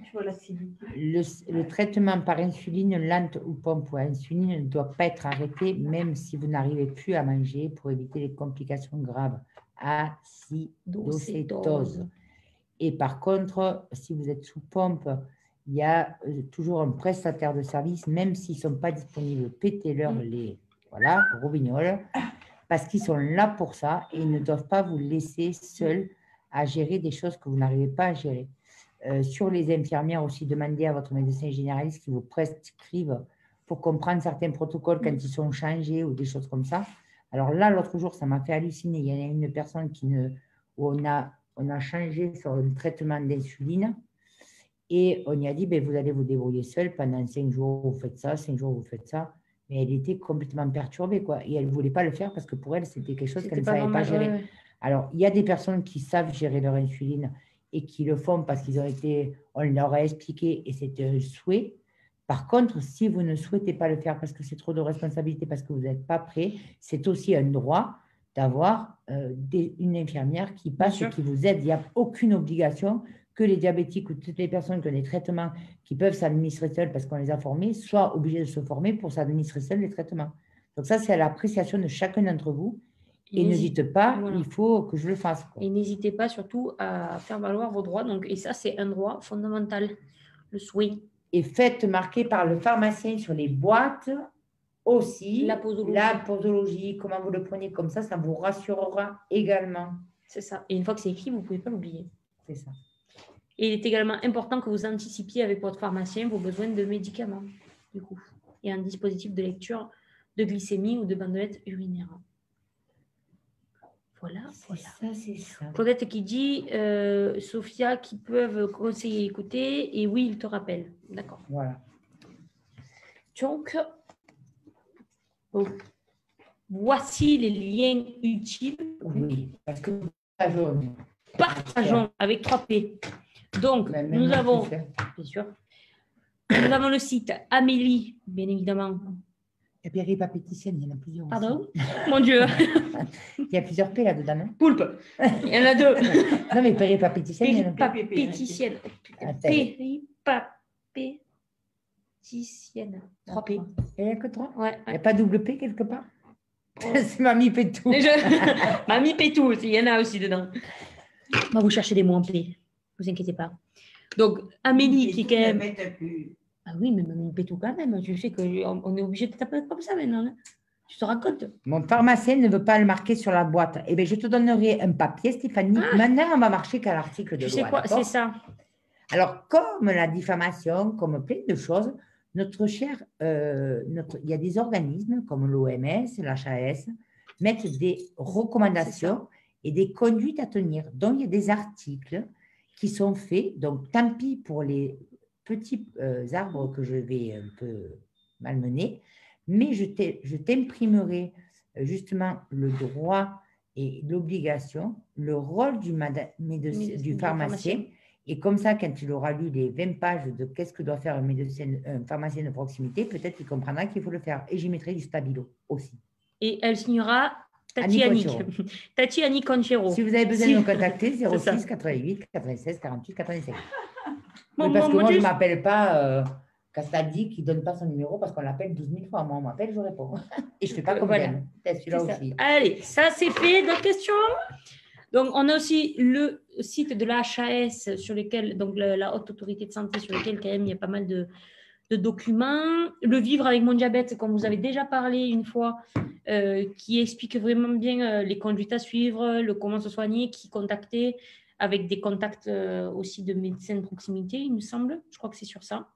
Tu vois l'acidité. Le traitement par insuline lente ou pompe à insuline ne doit pas être arrêté même si vous n'arrivez plus à manger pour éviter les complications graves. Acidocétose. Et par contre, si vous êtes sous pompe, il y a toujours un prestataire de service, même s'ils ne sont pas disponibles, pétez-leur les robignoles, parce qu'ils sont là pour ça et ils ne doivent pas vous laisser seuls à gérer des choses que vous n'arrivez pas à gérer. Sur les infirmières aussi, demandez à votre médecin généraliste qui vous prescrivent pour comprendre certains protocoles quand ils sont changés ou des choses comme ça. Alors là, l'autre jour, ça m'a fait halluciner. Il y en a une personne où on a changé sur un traitement d'insuline et on y a dit, ben, vous allez vous débrouiller seul pendant 5 jours, vous faites ça, 5 jours, vous faites ça. Mais elle était complètement perturbée, quoi. Et elle ne voulait pas le faire parce que pour elle, c'était quelque chose qu'elle ne savait pas gérer. Ouais. Alors, il y a des personnes qui savent gérer leur insuline et qui le font parce on leur a expliqué et c'était un souhait. Par contre, si vous ne souhaitez pas le faire parce que c'est trop de responsabilité, parce que vous n'êtes pas prêt, c'est aussi un droit d'avoir une infirmière qui passe et qui vous aide. Il n'y a aucune obligation que les diabétiques ou toutes les personnes qui ont des traitements qui peuvent s'administrer seuls parce qu'on les a formés, soient obligés de se former pour s'administrer seuls les traitements. Donc ça, c'est à l'appréciation de chacun d'entre vous. Et ne dites pas, il faut que je le fasse. Quoi. Et n'hésitez pas surtout à faire valoir vos droits. Donc, et ça, c'est un droit fondamental, le souhait. Et faites marquer par le pharmacien sur les boîtes aussi la posologie, comment vous le prenez comme ça vous rassurera également. C'est ça. Et une fois que c'est écrit, vous ne pouvez pas l'oublier. C'est ça. Et il est également important que vous anticipiez avec votre pharmacien vos besoins de médicaments, du coup, et un dispositif de lecture de glycémie ou de bandelette urinaire. Voilà. C'est ça. Claudette qui dit, Sophia, qui peuvent conseiller écouter, et oui, il te rappelle. D'accord. Voilà. Donc, voici les liens utiles. Oui, parce que partageons avec 3P. Donc, nous avons, bien sûr, nous avons le site Amélie, bien évidemment. Et péripapéticienne, il y en a plusieurs. Pardon aussi. Mon Dieu. Il y a plusieurs P là-dedans, non? Poulpe. Il y en a 2. Non, mais péripapéticienne, il y en a péripapéticienne. Péripapéticienne. 3P. Il n'y a que 3? Ouais. Il n'y a pas double P quelque part? C'est Mamie Pétou. Mamie Pétou, il y en a aussi dedans. Moi, vous cherchez des mots en P. Ne vous inquiétez pas. Donc, Amélie qui est quand même... Ah oui, mais Mamie Pétou quand même. Tu sais qu'on est obligé de t'appeler comme ça maintenant. Hein. Tu te racontes. Mon pharmacien ne veut pas le marquer sur la boîte. Eh bien, je te donnerai un papier, Stéphanie. Maintenant, on va marcher qu'à l'article de loi. Tu sais quoi? C'est ça. Alors, comme la diffamation, comme plein de choses, il y a des organismes comme l'OMS, l'HAS, mettent des recommandations et des conduites à tenir. Donc, il y a des articles qui sont faits. Donc, tant pis pour les petits arbres que je vais un peu malmener, mais je t'imprimerai justement le droit et l'obligation, le rôle du pharmacien. Et comme ça, quand il aura lu les 20 pages de qu'est-ce que doit faire un pharmacien de proximité, peut-être qu'il comprendra qu'il faut le faire. Et j'y mettrai du stabilo aussi. Et elle signera Tati Annie Conchero. Si vous avez besoin de nous contacter, 06 88 96 48 85. Bon, parce que moi, je ne m'appelle pas Castaldi qui ne donne pas son numéro parce qu'on l'appelle 12 000 fois. Moi, on m'appelle, je réponds. Et je ne fais pas comme elle. C'est celui-là aussi. Allez, ça c'est fait. D'autres questions? Donc, on a aussi le site de la HAS sur lequel, donc la Haute Autorité de Santé, sur lequel quand même il y a pas mal de documents. Le Vivre avec mon diabète, comme vous avez déjà parlé une fois, qui explique vraiment bien les conduites à suivre, le comment se soigner, qui contacter, avec des contacts aussi de médecins de proximité, il me semble. Je crois que c'est sur ça.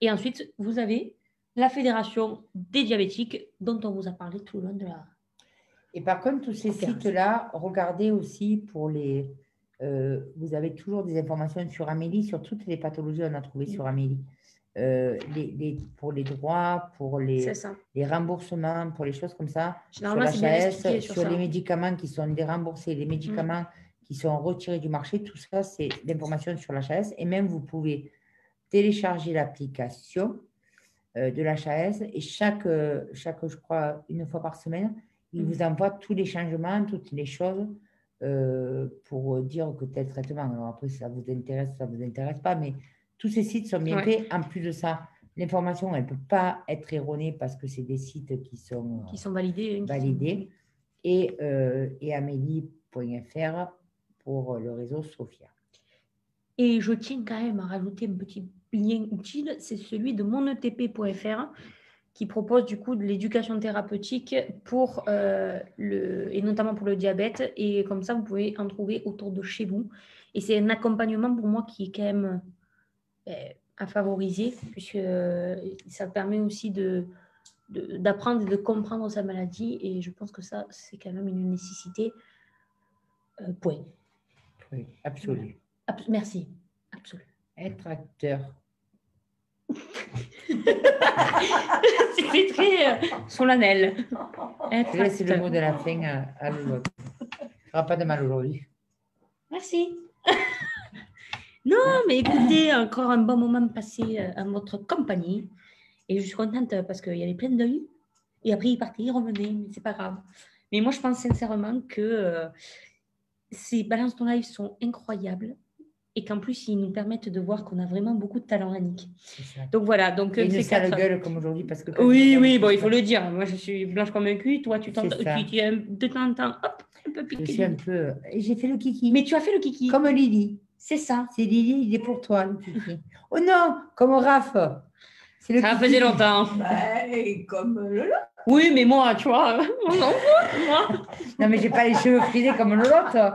Et ensuite, vous avez la Fédération des diabétiques, dont on vous a parlé tout le long de la... Et par contre, tous ces sites-là, regardez aussi pour les... vous avez toujours des informations sur Amélie, sur toutes les pathologies qu'on a trouvées sur Amélie. Pour les droits, pour les remboursements, pour les choses comme ça. Sur la HAS, sur les médicaments qui sont déremboursés, les médicaments qui sont retirés du marché, tout ça, c'est l'information sur la HAS. Et même, vous pouvez télécharger l'application de la HAS et chaque, je crois, une fois par semaine, il vous envoie tous les changements, toutes les choses pour dire que tel traitement. Alors après, ça vous intéresse, ça ne vous intéresse pas, mais tous ces sites sont bien faits. En plus de ça, l'information, elle ne peut pas être erronée parce que c'est des sites qui sont validés. Et amélie.fr pour le réseau Sophia. Et je tiens quand même à rajouter un petit lien utile, c'est celui de monetp.fr qui propose du coup de l'éducation thérapeutique pour et notamment pour le diabète. Et comme ça, vous pouvez en trouver autour de chez vous. Et c'est un accompagnement pour moi qui est quand même à favoriser, puisque ça permet aussi d'apprendre et de comprendre sa maladie. Et je pense que ça, c'est quand même une nécessité. Point. Oui, absolu. Merci. Absolu. Être acteur. C'était très solennel. Je laisse le mot de la fin à l'autre. Il n'y aura pas de mal aujourd'hui. Merci. Non, mais écoutez, encore un bon moment passé en votre compagnie. Et je suis contente parce qu'il y avait plein d'œil. Et après, il partait, il revenait, mais c'est pas grave. Mais moi, je pense sincèrement que ces balances ton live sont incroyables. Et qu'en plus, ils nous permettent de voir qu'on a vraiment beaucoup de talent, Annick. Donc voilà. Donc, et une sale gueule comme aujourd'hui. Parce que oui, bon, il faut le dire. Moi, je suis blanche comme un cul. Toi, tu es de temps en temps, hop, un peu piqué. Je suis un peu... J'ai fait le kiki. Mais tu as fait le kiki. Comme Lily. C'est ça. C'est Lily, il est pour toi, le kiki. Oh non, comme Raph. Ça faisait longtemps. Et comme Lolo. Oui, mais moi, tu vois, moi. Non, mais j'ai pas les cheveux frisés comme l'autre.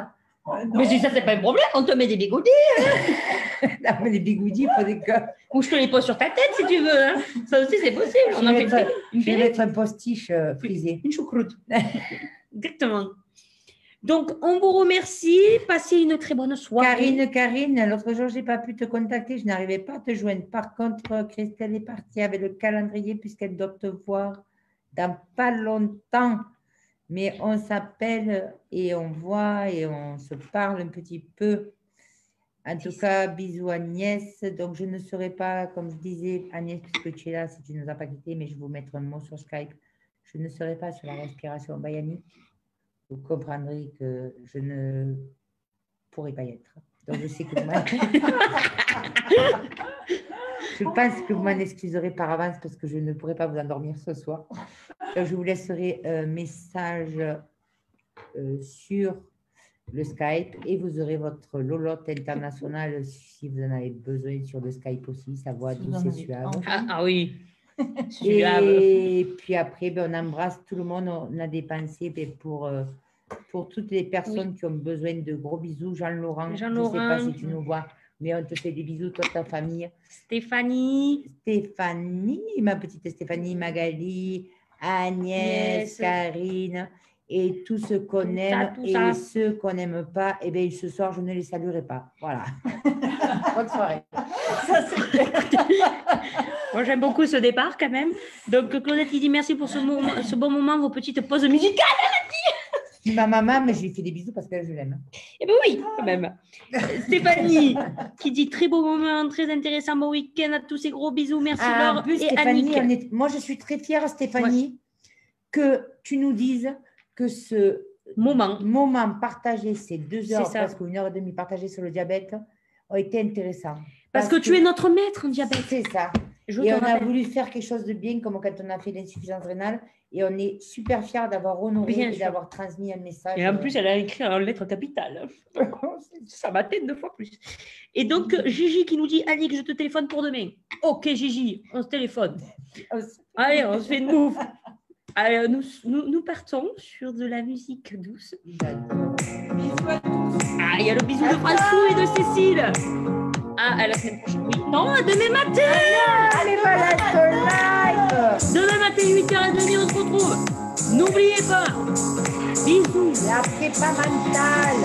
Mais si ça, c'est pas un problème, on te met des bigoudis. Non, mais les bigoudis, il faut des gars. Ou je te les pose sur ta tête si tu veux. Hein. Ça aussi, c'est possible. Je vais mettre un postiche frisé. Une choucroute. Exactement. Donc, on vous remercie. Passez une très bonne soirée. Karine, l'autre jour, je n'ai pas pu te contacter. Je n'arrivais pas à te joindre. Par contre, Christelle est partie avec le calendrier puisqu'elle doit te voir dans pas longtemps. Mais on s'appelle et on voit et on se parle un petit peu. En tout cas, bisous Agnès. Donc, je ne serai pas, comme je disais, Agnès, puisque tu es là, si tu ne nous as pas quittés, mais je vais vous mettre un mot sur Skype. Je ne serai pas sur la respiration bayanique. Vous comprendrez que je ne pourrai pas y être. Donc, je sais que je pense que vous m'en excuserez par avance parce que je ne pourrai pas vous endormir ce soir. Donc, je vous laisserai un message sur le Skype et vous aurez votre lolotte internationale si vous en avez besoin sur le Skype aussi. Sa voix douce et suave. Ah oui. Et puis après, ben, on embrasse tout le monde. On a des pensées pour toutes les personnes qui ont besoin de gros bisous. Jean-Laurent, je ne sais pas si tu nous vois, mais on te fait des bisous, toute ta famille. Stéphanie, ma petite Stéphanie, Magali, Agnès, Karine, et tous ceux qu'on aime et ceux qu'on n'aime pas, et bien ce soir, je ne les saluerai pas. Voilà. Bonne soirée. Ça, c'est moi, j'aime beaucoup ce départ quand même. Donc, Claudette, il dit merci pour ce bon moment, vos petites pauses musicales. Ma maman, mais je lui fais des bisous parce que je l'aime. Eh bien oui, quand même. Stéphanie, qui dit très beau moment, très intéressant, bon week-end à tous ces gros bisous. Merci Laure en plus, et Stéphanie, Annick. moi, je suis très fière, Stéphanie, que tu nous dises que ce moment partagé, ces 2 heures, presque 1h30 partagées sur le diabète, ont été intéressants. Parce que tu es notre maître en diabète. C'est ça. Et on a voulu faire quelque chose de bien, comme quand on a fait l'insuffisance rénale. Et on est super fiers d'avoir honoré et d'avoir transmis un message. Et en plus, elle a écrit en lettres capitales. Ça m'atteint 2 fois plus. Et donc, Gigi qui nous dit, Annick, je te téléphone pour demain. Ok, Gigi, on se téléphone. Allez, on se fait une move. Allez, nous partons sur de la musique douce. Bisous à tous. Ah, il y a le bisou de François et de Cécile. Ah, à la semaine prochaine. Oui. Non, demain matin. Allez, voilà ce live. Demain matin, 8h30, on se retrouve. N'oubliez pas. Bisous. La prépa mentale.